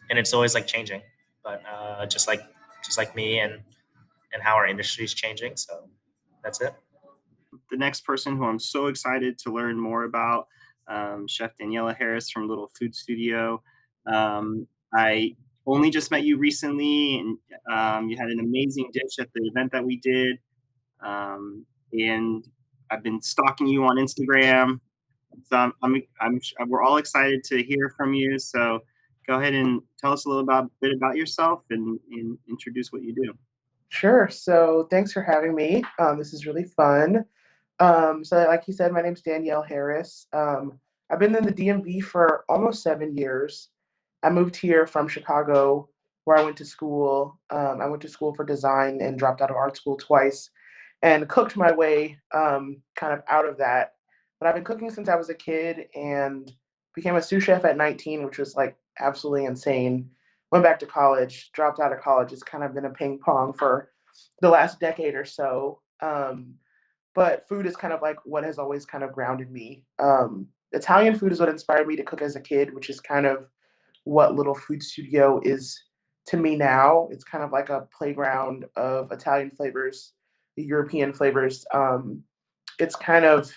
and it's always like changing. But just like me and how our industry is changing. So that's it. The next person who I'm so excited to learn more about, Chef Daniela Harris from Little Food Studio. I only just met you recently, and you had an amazing dish at the event that we did. And I've been stalking you on Instagram. So we're all excited to hear from you. So go ahead and tell us a little bit about yourself and introduce what you do. Sure. So thanks for having me. This is really fun. So like you said, my name's Danielle Harris. I've been in the DMV for almost 7 years. I moved here from Chicago, where I went to school. I went to school for design and dropped out of art school twice, and cooked my way kind of out of that. But I've been cooking since I was a kid and became a sous chef at 19, which was like absolutely insane. Went back to college, dropped out of college. It's kind of been a ping pong for the last decade or so. But food is kind of like what has always kind of grounded me. Italian food is what inspired me to cook as a kid, which is kind of what Little Food Studio is to me now. It's kind of like a playground of Italian flavors, European flavors. It's kind of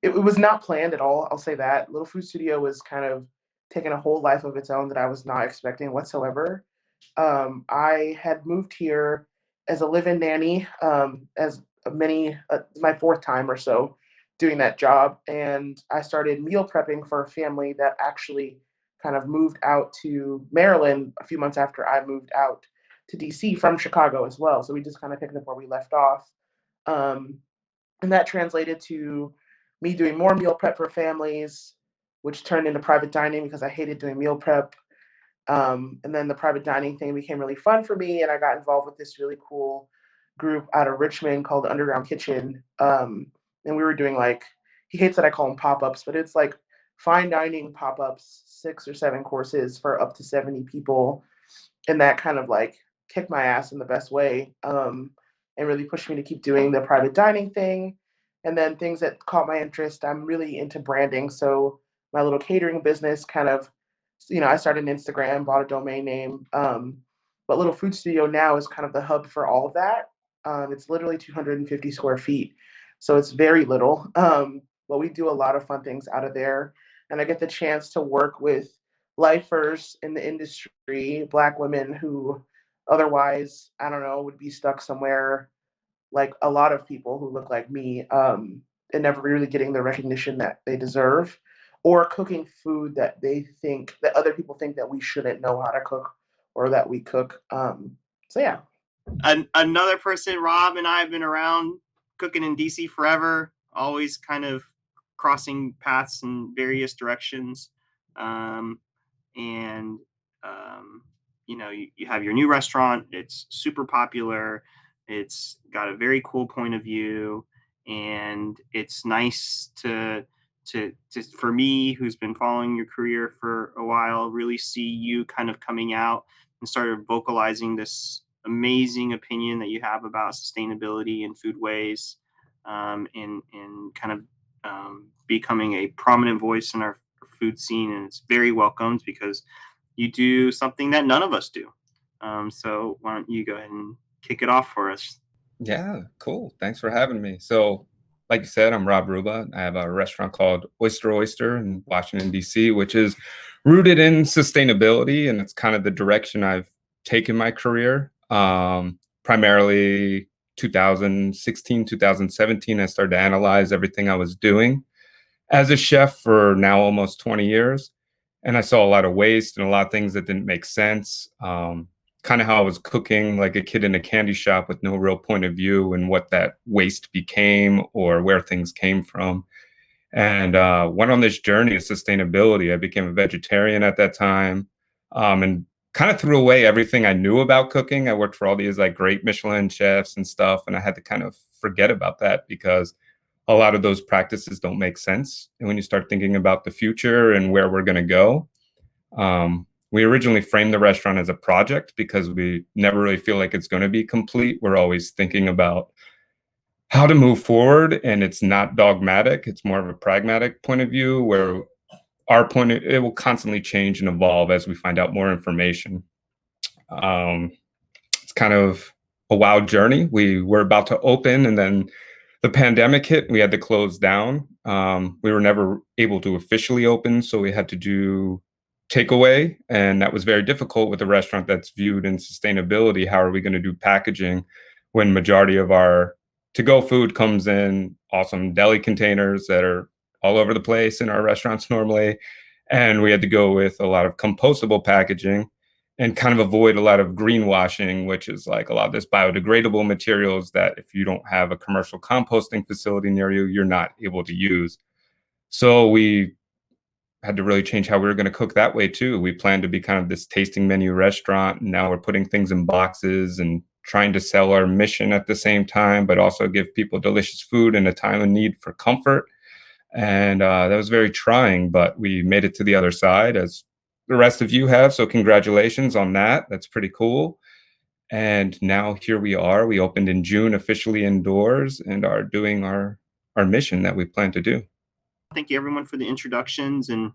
it was not planned at all. I'll say that Little Food Studio was kind of taking a whole life of its own that I was not expecting whatsoever. I had moved here as a live-in nanny, as my fourth time or so doing that job, and I started meal prepping for a family that actually kind of moved out to Maryland a few months after I moved out to DC from Chicago as well. So we just kind of picked up where we left off. Um, and that translated to me doing more meal prep for families, which turned into private dining because I hated doing meal prep. And then the private dining thing became really fun for me, and I got involved with this really cool group out of Richmond called Underground Kitchen. And we were doing like, he hates that I call them pop ups, but it's like fine dining pop ups, 6 or 7 courses for up to 70 people. And that kind of like kicked my ass in the best way, and really pushed me to keep doing the private dining thing. And then things that caught my interest, I'm really into branding. So my little catering business kind of, I started an Instagram, bought a domain name. But Little Food Studio now is kind of the hub for all of that. It's literally 250 square feet. So it's very little. But we do a lot of fun things out of there. And I get the chance to work with lifers in the industry, Black women who otherwise, I don't know, would be stuck somewhere like a lot of people who look like me, and never really getting the recognition that they deserve, or cooking food that other people think that we shouldn't know how to cook or that we cook. So yeah. Another person, Rob, and I have been around cooking in DC forever, always kind of crossing paths in various directions. You have your new restaurant. It's super popular. It's got a very cool point of view, and it's nice to for me, who's been following your career for a while, really see you kind of coming out and started vocalizing this amazing opinion that you have about sustainability and food waste, and kind of becoming a prominent voice in our food scene, and it's very welcomed because you do something that none of us do. So why don't you go ahead and kick it off for us? Yeah, cool. Thanks for having me. So, like you said, I'm Rob Ruba. I have a restaurant called Oyster in Washington, D.C., which is rooted in sustainability. And it's kind of the direction I've taken my career. Primarily 2016, 2017, I started to analyze everything I was doing as a chef for now almost 20 years. And I saw a lot of waste and a lot of things that didn't make sense. Kind of how I was cooking like a kid in a candy shop with no real point of view and what that waste became or where things came from. And went on this journey of sustainability. I became a vegetarian at that time, and kind of threw away everything I knew about cooking. I worked for all these like great Michelin chefs and stuff, and I had to kind of forget about that because a lot of those practices don't make sense. And when you start thinking about the future and where we're going to go, we originally framed the restaurant as a project because we never really feel like it's going to be complete. We're always thinking about how to move forward, and it's not dogmatic. It's more of a pragmatic point of view where it will constantly change and evolve as we find out more information. It's kind of a wild journey. We were about to open, and then the pandemic hit. We had to close down. We were never able to officially open, so we had to do takeaway, and that was very difficult with a restaurant that's viewed in sustainability. How are we going to do packaging when majority of our to-go food comes in awesome deli containers that are all over the place in our restaurants normally? And we had to go with a lot of compostable packaging and kind of avoid a lot of greenwashing, which is like a lot of this biodegradable materials that if you don't have a commercial composting facility near you, you're not able to use. So we had to really change how we were going to cook that way too. We planned to be kind of this tasting menu restaurant. And now we're putting things in boxes and trying to sell our mission at the same time, but also give people delicious food in a time of need for comfort. And that was very trying, but we made it to the other side as the rest of you have. So congratulations on that. That's pretty cool. And now here we are. We opened in June officially indoors and are doing our mission that we plan to do. Thank you everyone for the introductions, and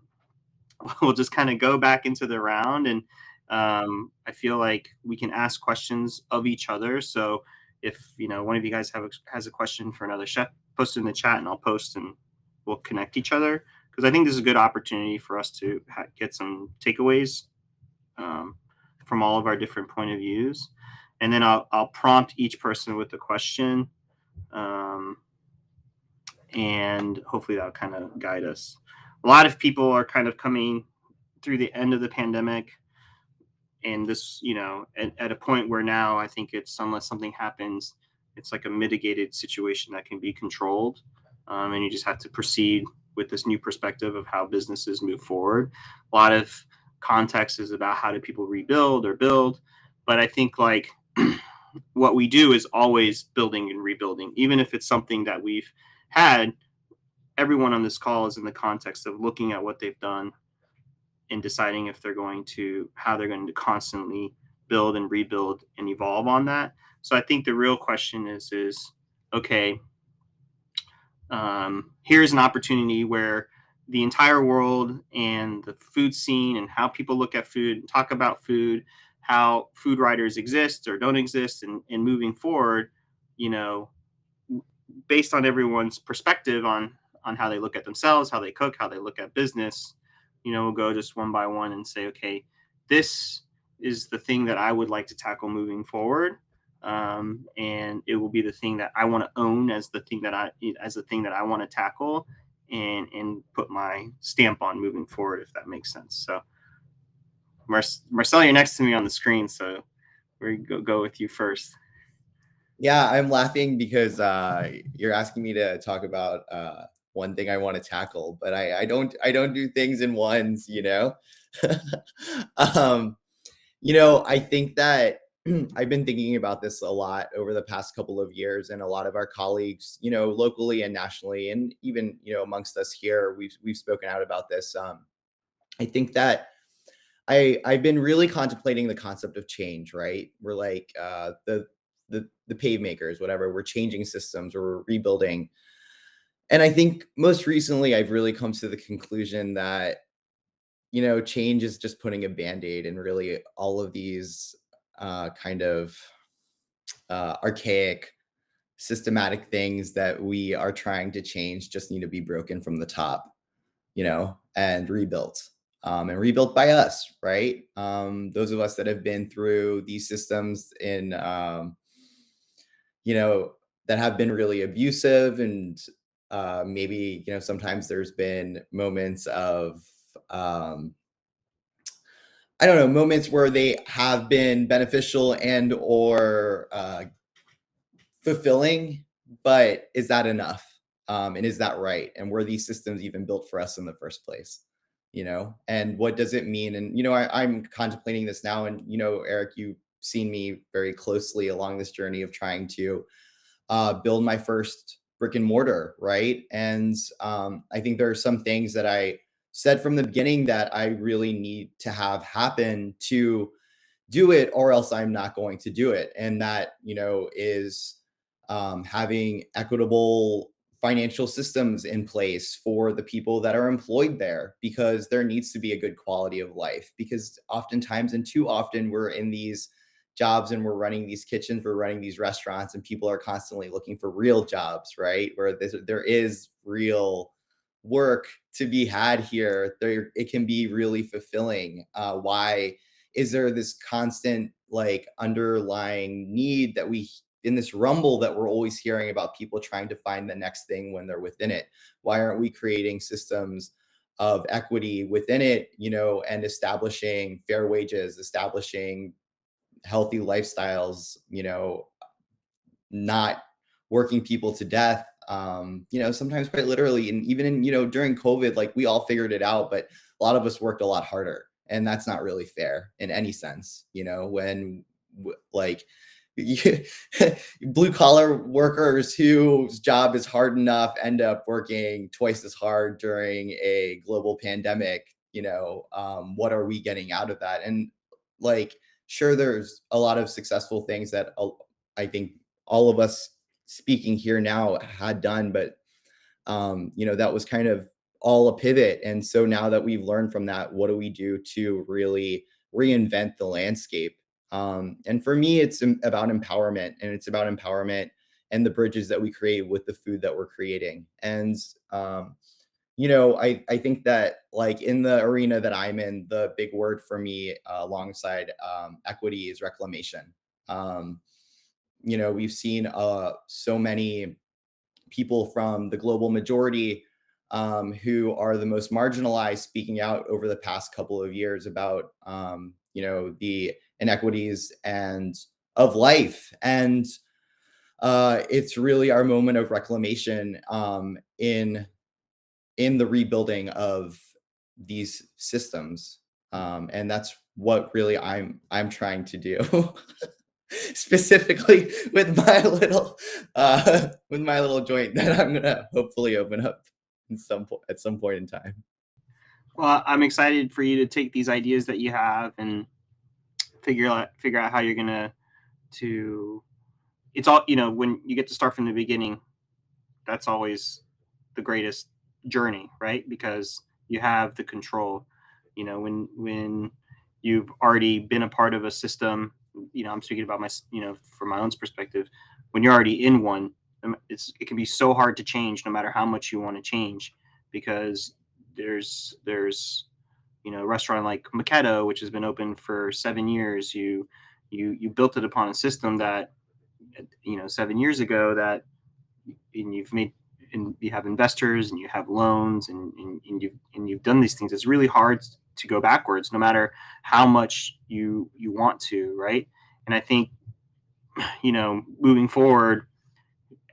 we'll just kind of go back into the round. And I feel like we can ask questions of each other. So if one of you guys has a question for another chef, post it in the chat and I'll post and we'll connect each other, because I think this is a good opportunity for us to get some takeaways from all of our different point of views. And then I'll prompt each person with a question. And hopefully that'll kind of guide us. A lot of people are kind of coming through the end of the pandemic, and this, at a point where now I think it's, unless something happens, it's like a mitigated situation that can be controlled. And you just have to proceed with this new perspective of how businesses move forward. A lot of context is about how do people rebuild or build. But I think like what we do is always building and rebuilding, even if it's something that we've had. Everyone on this call is in the context of looking at what they've done and deciding if how they're going to constantly build and rebuild and evolve on that. So I think the real question is okay, here's an opportunity where the entire world and the food scene and how people look at food and talk about food, how food writers exist or don't exist, and moving forward, based on everyone's perspective on how they look at themselves, how they cook, how they look at business, we'll go just one by one and say, okay, this is the thing that I would like to tackle moving forward. And it will be the thing that I want to own as the thing that I want to tackle and put my stamp on moving forward, if that makes sense. So Marcel, you're next to me on the screen, so we go with you first. Yeah, I'm laughing because you're asking me to talk about one thing I want to tackle, but I don't do things in ones, I think that I've been thinking about this a lot over the past couple of years, and a lot of our colleagues, locally and nationally, and even, amongst us here, we've spoken out about this. I think that I've been really contemplating the concept of change, right? We're like the pave makers, whatever. We're changing systems, or we're rebuilding. And I think most recently, I've really come to the conclusion that, change is just putting a band-aid, and really all of these kind of archaic, systematic things that we are trying to change just need to be broken from the top, and rebuilt. And rebuilt by us, right? Those of us that have been through these systems that have been really abusive, and maybe, sometimes there's been moments of, I don't know, moments where they have been beneficial and or fulfilling, but is that enough? And is that right? And were these systems even built for us in the first place? And what does it mean? And, I'm contemplating this now. And, Eric, you've seen me very closely along this journey of trying to build my first brick and mortar, right? And I think there are some things that I said from the beginning that I really need to have happen to do it, or else I'm not going to do it. And that, is having equitable financial systems in place for the people that are employed there, because there needs to be a good quality of life. Because oftentimes, and too often, we're in these jobs and we're running these kitchens, we're running these restaurants, and people are constantly looking for real jobs, right? Where there is real work to be had here. It can be really fulfilling. Why is there this constant underlying need that in this rumble that we're always hearing about, people trying to find the next thing when they're within it? Why aren't we creating systems of equity within it, and establishing fair wages, establishing healthy lifestyles, not working people to death, sometimes quite literally. And even in, during COVID, we all figured it out, but a lot of us worked a lot harder, and that's not really fair in any sense, when blue collar workers whose job is hard enough end up working twice as hard during a global pandemic. What are we getting out of that? And sure, there's a lot of successful things that I think all of us speaking here now had done, but that was kind of all a pivot. And so now that we've learned from that, what do we do to really reinvent the landscape? And for me, it's about empowerment, and it's about empowerment and the bridges that we create with the food that we're creating. And I think that in the arena that I'm in, the big word for me alongside equity is reclamation. We've seen so many people from the global majority who are the most marginalized speaking out over the past couple of years about the inequities and of life. And it's really our moment of reclamation in the rebuilding of these systems. And that's what really I'm trying to do. Specifically with my little joint that I'm gonna hopefully open up at some point in time. Well, I'm excited for you to take these ideas that you have and figure out how you're gonna it's all, when you get to start from the beginning, that's always the greatest journey, right? Because you have the control. When you've already been a part of a system, I'm speaking about from my own perspective, when you're already in one, it can be so hard to change no matter how much you want to change, because there's a restaurant like Makedo, which has been open for 7 years. You built it upon a system that 7 years ago and you have investors and you have loans and you've done these things. It's really hard to go backwards no matter how much you want to, right? And I think moving forward,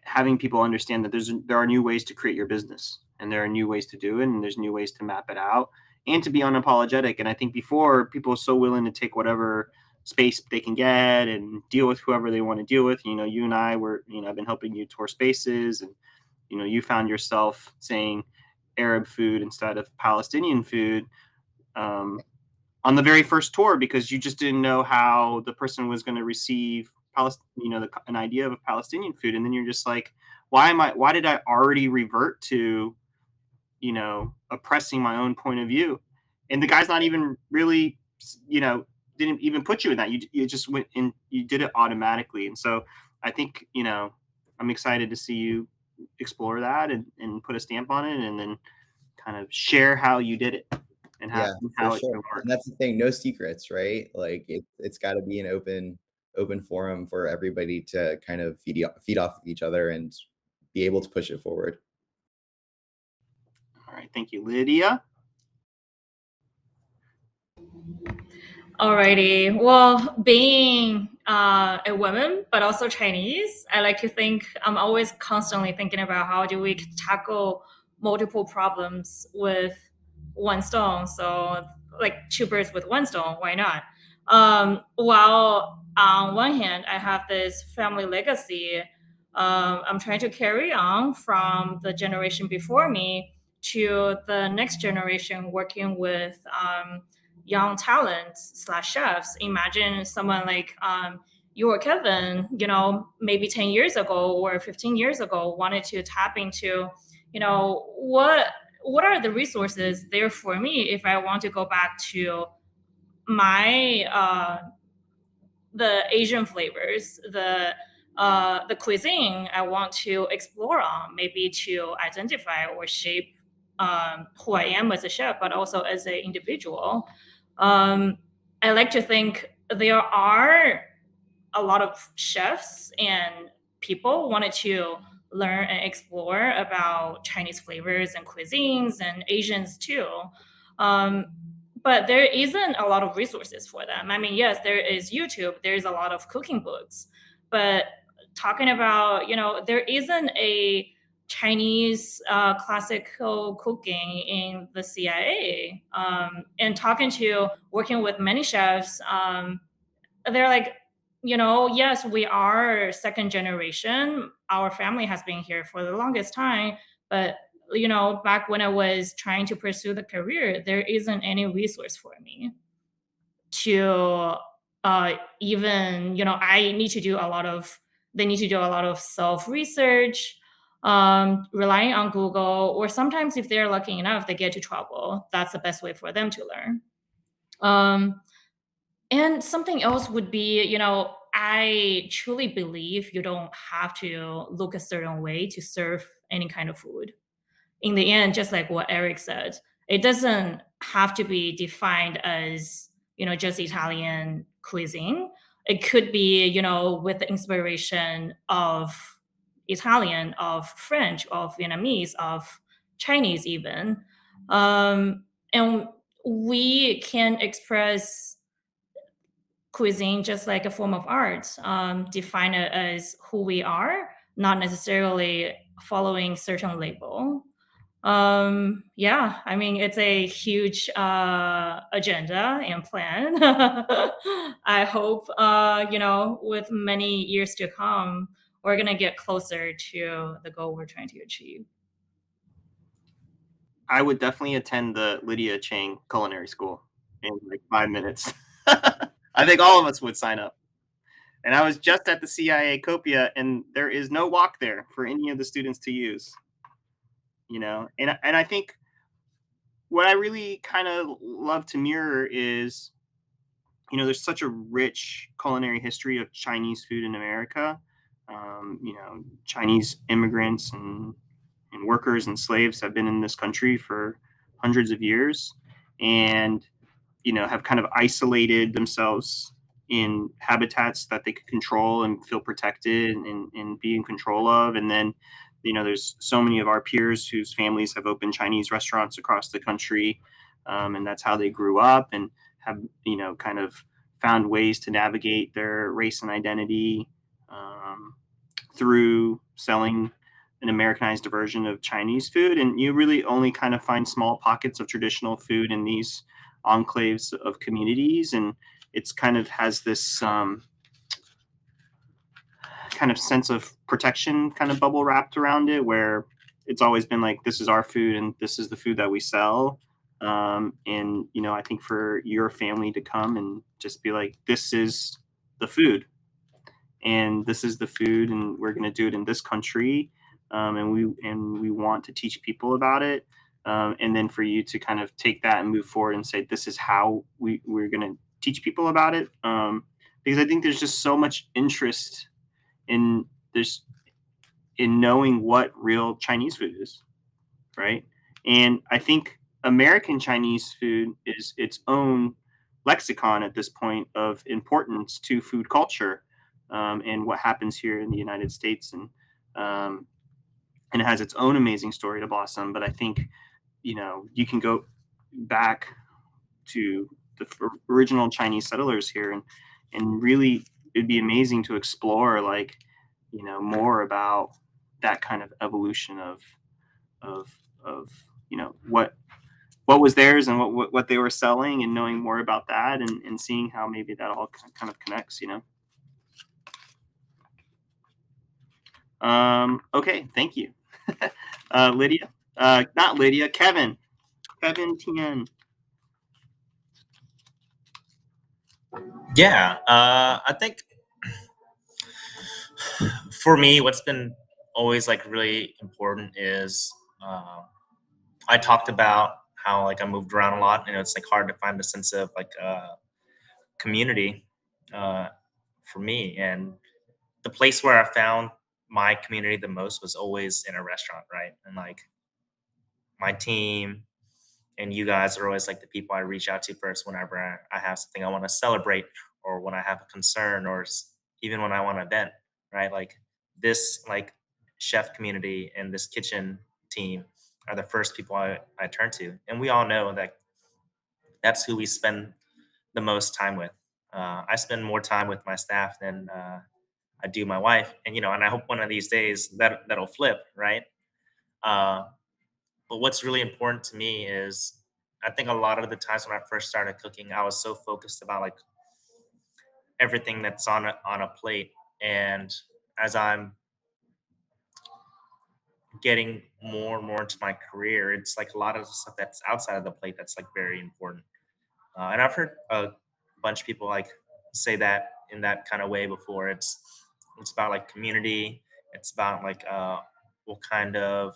having people understand that there are new ways to create your business, and there are new ways to do it, and there's new ways to map it out, and to be unapologetic. And I think before, people are so willing to take whatever space they can get and deal with whoever they want to deal with. You and I were, I've been helping you tour spaces, and you found yourself saying Arab food instead of Palestinian food on the very first tour, because you just didn't know how the person was going to receive an idea of a Palestinian food, and then you're just like, why did I already revert to, oppressing my own point of view? And the guy's not even really, didn't even put you in that. You just went and you did it automatically. And so I think, I'm excited to see you explore that and put a stamp on it, and then kind of share how you did it and Yeah, how for it sure. can work. And that's the thing, no secrets, right? Like it's got to be an open forum for everybody to kind of feed off of each other and be able to push it forward. All right, thank you, Lydia. Alrighty. Well, being a woman, but also Chinese, I like to think I'm always constantly thinking about how do we tackle multiple problems with one stone. So, like 2 birds with 1 stone, why not? While on one hand, I have this family legacy, I'm trying to carry on from the generation before me to the next generation, working with young talents / chefs. Imagine someone like you or Kevin, maybe 10 years ago or 15 years ago, wanted to tap into, what are the resources there for me if I want to go back to my the Asian flavors, the cuisine I want to explore on, maybe to identify or shape who I am as a chef, but also as an individual. I like to think there are a lot of chefs and people wanted to learn and explore about Chinese flavors and cuisines and Asians too. But there isn't a lot of resources for them. I mean, yes, there is YouTube, there's a lot of cooking books, but talking about, there isn't a Chinese classical cooking in the CIA. And working with many chefs, they're like, yes, we are second generation. Our family has been here for the longest time, but back when I was trying to pursue the career, there isn't any resource for me to even, I need to do a lot of, they need to do a lot of self research, relying on Google, or sometimes if they're lucky enough, they get to travel. That's the best way for them to learn. And something else would be, I truly believe you don't have to look a certain way to serve any kind of food. In the end, just like what Eric said, it doesn't have to be defined as, just Italian cuisine. It could be, with the inspiration of Italian, of French, of Vietnamese, of Chinese even. And we can express cuisine just like a form of art, define it as who we are, not necessarily following certain label. Yeah, I mean, it's a huge agenda and plan. I hope, with many years to come, we're going to get closer to the goal we're trying to achieve. I would definitely attend the Lydia Chang Culinary School in like 5 minutes. I think all of us would sign up. And I was just at the CIA Copia, and there is no wok there for any of the students to use. And I think what I really kind of love to mirror is, there's such a rich culinary history of Chinese food in America. Chinese immigrants and workers and slaves have been in this country for hundreds of years, and have kind of isolated themselves in habitats that they could control and feel protected and be in control of. And then, there's so many of our peers whose families have opened Chinese restaurants across the country. And that's how they grew up and have, kind of found ways to navigate their race and identity through selling an Americanized version of Chinese food. And you really only kind of find small pockets of traditional food in these enclaves of communities, and it's kind of has this kind of sense of protection kind of bubble wrapped around it, where it's always been like, this is our food and this is the food that we sell. And I think for your family to come and just be like, this is the food, and this is the food, and we're going to do it in this country, and we want to teach people about it, and then for you to kind of take that and move forward and say, this is how we're going to teach people about it, because I think there's just so much interest in knowing what real Chinese food is, right? And I think American Chinese food is its own lexicon at this point of importance to food culture, and what happens here in the United States, and it has its own amazing story to blossom. But I think, you can go back to the original Chinese settlers here, and really it'd be amazing to explore, like, more about that kind of evolution of what was theirs and what they were selling, and knowing more about that, and seeing how maybe that all kind of connects. Okay, thank you. Lydia, not Lydia, Kevin Tien. Yeah, I think for me, what's been always like really important is I talked about how like I moved around a lot, and it's like hard to find a sense of like community for me. And the place where I found my community the most was always in a restaurant, right? And like my team and you guys are always like the people I reach out to first whenever I have something I want to celebrate, or when I have a concern, or even when I want to vent, right? Like this like chef community and this kitchen team are the first people I turn to. And we all know that that's who we spend the most time with. I spend more time with my staff than I do my wife, and and I hope one of these days that'll flip, right? Uh, but what's really important to me is I think a lot of the times when I first started cooking, I was so focused about like everything that's on a plate, and as I'm getting more and more into my career, it's like a lot of the stuff that's outside of the plate that's like very important. And I've heard a bunch of people like say that in that kind of way before. It's about like community. It's about like what kind of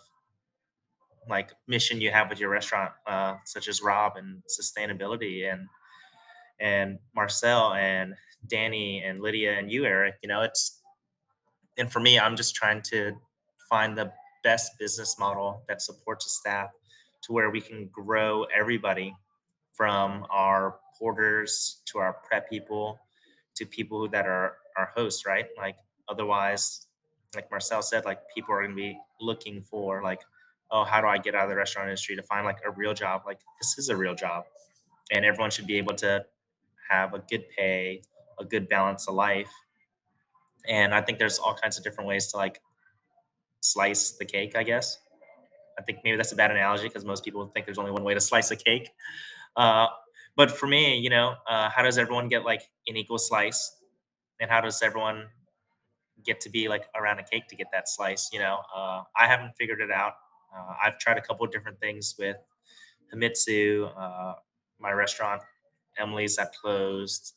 like mission you have with your restaurant, such as Rob and sustainability, and Marcel and Danny and Lydia and you, Eric. And for me, I'm just trying to find the best business model that supports the staff to where we can grow everybody, from our porters to our prep people to people that are our hosts, right? Like otherwise, like Marcel said, like people are going to be looking for like, oh, how do I get out of the restaurant industry to find like a real job? Like this is a real job, and everyone should be able to have a good pay, a good balance of life. And I think there's all kinds of different ways to like slice the cake, I guess. I think maybe that's a bad analogy because most people think there's only one way to slice a cake. Uh, but for me, how does everyone get like an equal slice? And how does everyone get to be like around a cake to get that slice? I haven't figured it out. I've tried a couple of different things with Himitsu, my restaurant, Emily's that closed.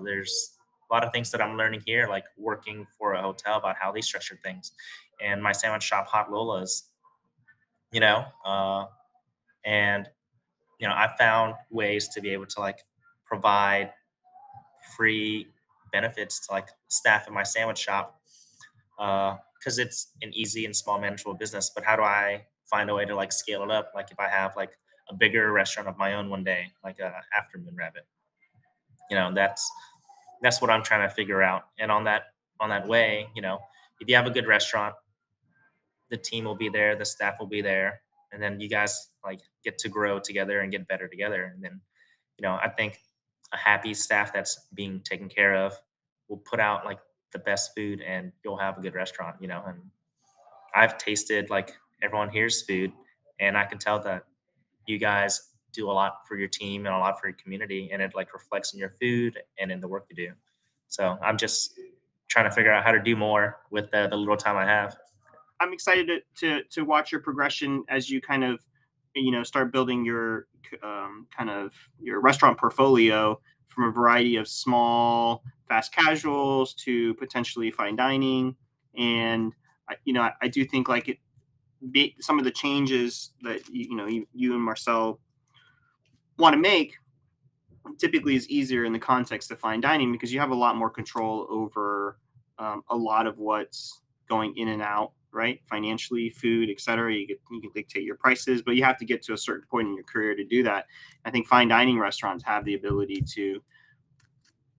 There's a lot of things that I'm learning here, like working for a hotel about how they structure things, and my sandwich shop, Hot Lola's. And I found ways to be able to like provide free benefits to like staff in my sandwich shop, because it's an easy and small manageable business. But how do I find a way to like scale it up? Like if I have like a bigger restaurant of my own one day, like a Afternoon Rabbit, that's what I'm trying to figure out. And on that way, if you have a good restaurant, the team will be there, the staff will be there, and then you guys like get to grow together and get better together. And then, I think a happy staff that's being taken care of will put out like the best food, and you'll have a good restaurant. And I've tasted like everyone here's food, and I can tell that you guys do a lot for your team and a lot for your community, and it like reflects in your food and in the work you do. So I'm just trying to figure out how to do more with the little time I have. I'm excited to watch your progression as you kind of, start building your kind of your restaurant portfolio from a variety of small fast casuals to potentially fine dining. And I do think like some of the changes that you and Marcel want to make typically is easier in the context of fine dining, because you have a lot more control over a lot of what's going in and out, right? Financially, food, etc. You can dictate your prices, but you have to get to a certain point in your career to do that. I think fine dining restaurants have the ability to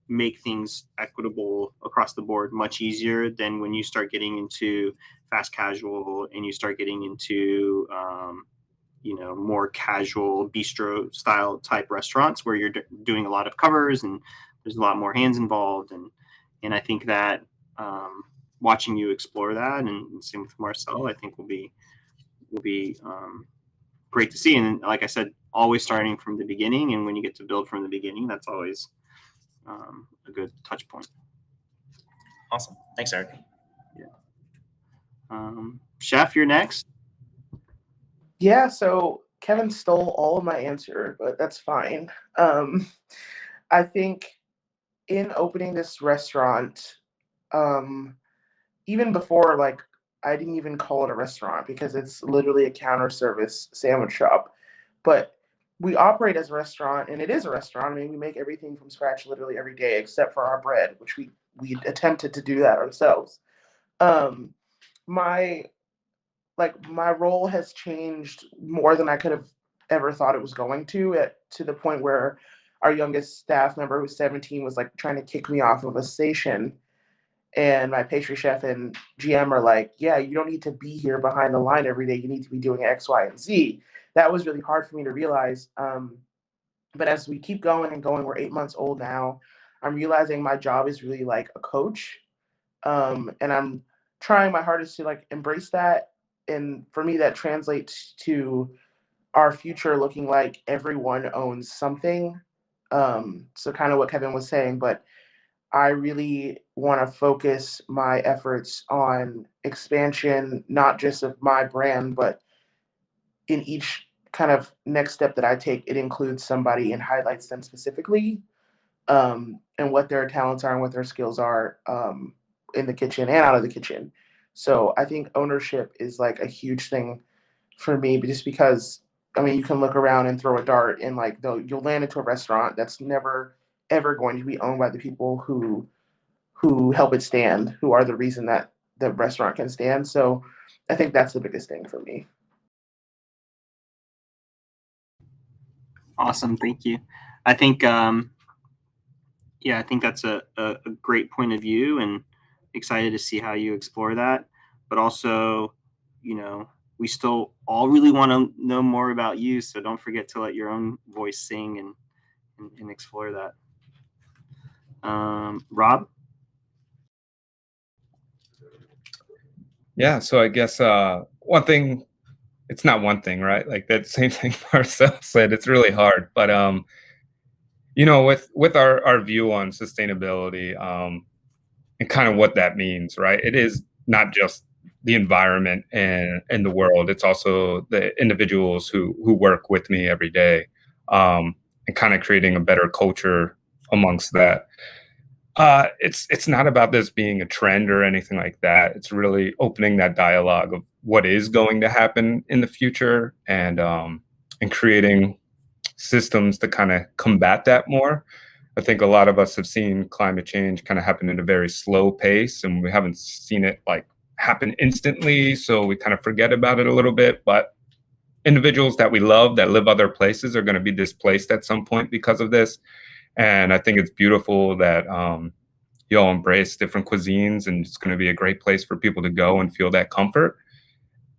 make things equitable across the board much easier than when you start getting into fast casual and you start getting into more casual bistro style type restaurants where you're doing a lot of covers and there's a lot more hands involved. And I think that watching you explore that, and same with Marcel, I think will be great to see. And like I said, always starting from the beginning. And when you get to build from the beginning, that's always a good touch point. Awesome. Thanks, Eric. Yeah. Chef, you're next. Yeah, so Kevin stole all of my answer, but that's fine. I think in opening this restaurant, even before, like, I didn't even call it a restaurant because it's literally a counter service sandwich shop. But we operate as a restaurant, and it is a restaurant. I mean, we make everything from scratch literally every day except for our bread, which we attempted to do that ourselves. My role has changed more than I could have ever thought it was going to the point where our youngest staff member, who's 17, was like trying to kick me off of a station. And my pastry chef and GM are like, yeah, you don't need to be here behind the line every day. You need to be doing X, Y, and Z. That was really hard for me to realize. But as we keep going and going, we're 8 months old now. I'm realizing my job is really like a coach. And I'm trying my hardest to like embrace that. And for me, that translates to our future looking like everyone owns something. So kind of what Kevin was saying, but I really want to focus my efforts on expansion, not just of my brand, but in each kind of next step that I take, it includes somebody and highlights them specifically, and what their talents are and what their skills are in the kitchen and out of the kitchen. So I think ownership is like a huge thing for me, just because, I mean, you can look around and throw a dart and like you'll land into a restaurant that's never ever going to be owned by the people who help it stand, who are the reason that the restaurant can stand. So I think that's the biggest thing for me. Awesome. Thank you. I think, I think that's a great point of view, and excited to see how you explore that. But also, we still all really want to know more about you. So don't forget to let your own voice sing and explore that. Rob? Yeah, so I guess one thing, it's not one thing, right? Like that same thing Marcel said, it's really hard. But with our view on sustainability, and kind of what that means, right? It is not just the environment and the world, it's also the individuals who work with me every day, and kind of creating a better culture amongst that. It's not about this being a trend or anything like that. It's really opening that dialogue of what is going to happen in the future, and creating systems to kind of combat that more. I think a lot of us have seen climate change kind of happen at a very slow pace, and we haven't seen it like happen instantly. So we kind of forget about it a little bit, but individuals that we love that live other places are going to be displaced at some point because of this. And I think it's beautiful that you all embrace different cuisines, and it's going to be a great place for people to go and feel that comfort.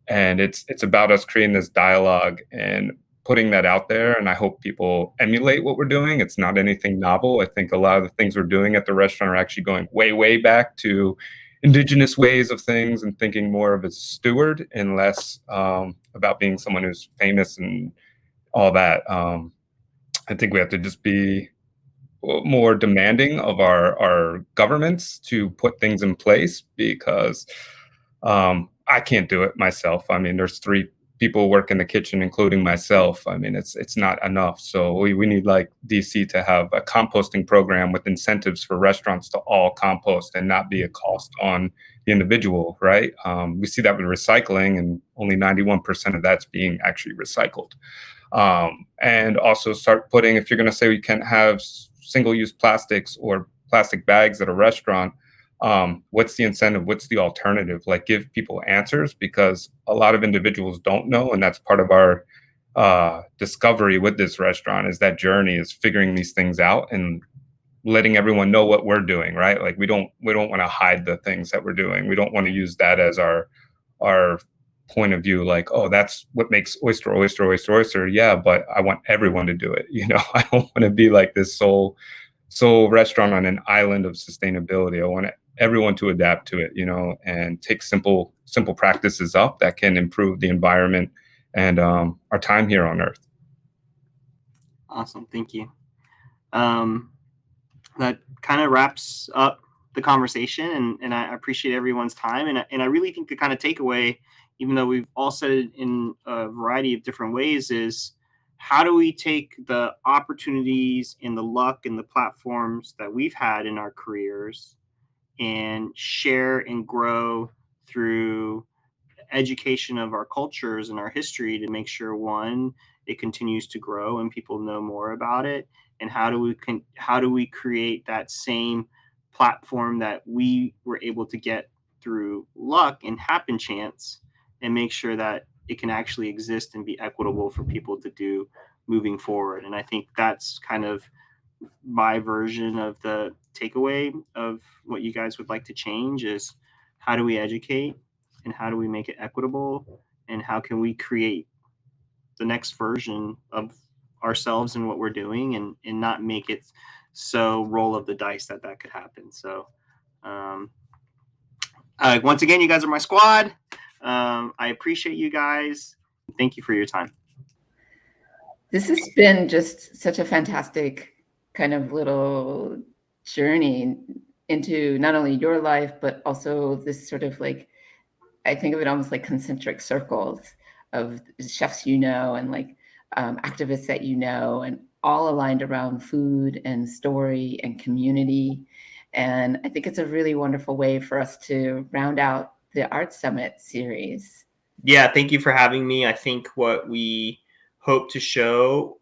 And it's about us creating this dialogue and putting that out there. And I hope people emulate what we're doing. It's not anything novel. I think a lot of the things we're doing at the restaurant are actually going way, way back to indigenous ways of things, and thinking more of a steward and less about being someone who's famous and all that. I think we have to just be more demanding of our governments to put things in place, because I can't do it myself. I mean, there's 3 people work in the kitchen, including myself. I mean, it's not enough. So we need like DC to have a composting program with incentives for restaurants to all compost and not be a cost on the individual, right? We see that with recycling, and only 91% of that's being actually recycled. And also start putting, if you're going to say we can't have single-use plastics or plastic bags at a restaurant, what's the incentive? What's the alternative? Like, give people answers, because a lot of individuals don't know, and that's part of our discovery with this restaurant, is that journey is figuring these things out and letting everyone know what we're doing, right? Like, we don't want to hide the things that we're doing. We don't want to use that as our point of view, like, oh, that's what makes oyster. Yeah, but I want everyone to do it. I don't want to be like this sole restaurant on an island of sustainability. I want everyone to adapt to it, and take simple practices up that can improve the environment and our time here on Earth. Awesome, thank you. That kind of wraps up the conversation, and I appreciate everyone's time, and I really think the kind of takeaway, even though we've all said it in a variety of different ways, is how do we take the opportunities and the luck and the platforms that we've had in our careers and share and grow through education of our cultures and our history to make sure, one, it continues to grow and people know more about it, and how do we create that same platform that we were able to get through luck and happen chance, and make sure that it can actually exist and be equitable for people to do moving forward. And I think that's kind of my version of the takeaway of what you guys would like to change, is how do we educate, and how do we make it equitable, and how can we create the next version of ourselves and what we're doing, and not make it so roll of the dice that could happen. So once again, you guys are my squad. I appreciate you guys. Thank you for your time. This has been just such a fantastic kind of little journey into not only your life, but also this sort of, like, I think of it almost like concentric circles of chefs and like activists that and all aligned around food and story and community. And I think it's a really wonderful way for us to round out the Art Summit series. Yeah, thank you for having me. I think what we hope to show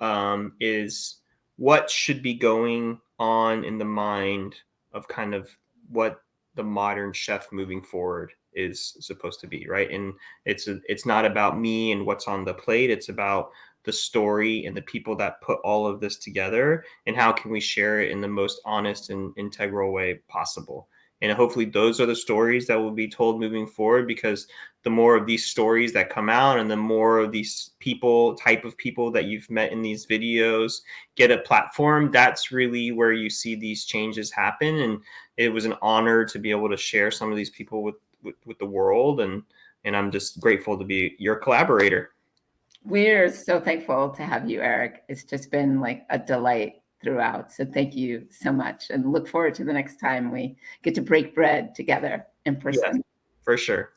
is what should be going on in the mind of kind of what the modern chef moving forward is supposed to be, right? And it's not about me and what's on the plate. It's about the story and the people that put all of this together, and how can we share it in the most honest and integral way possible. And hopefully those are the stories that will be told moving forward, because the more of these stories that come out, and the more of these type of people that you've met in these videos get a platform, that's really where you see these changes happen. And it was an honor to be able to share some of these people with the world. And I'm just grateful to be your collaborator. We're so thankful to have you, Eric. It's just been like a delight throughout. So thank you so much, and look forward to the next time we get to break bread together in person. Yeah, for sure.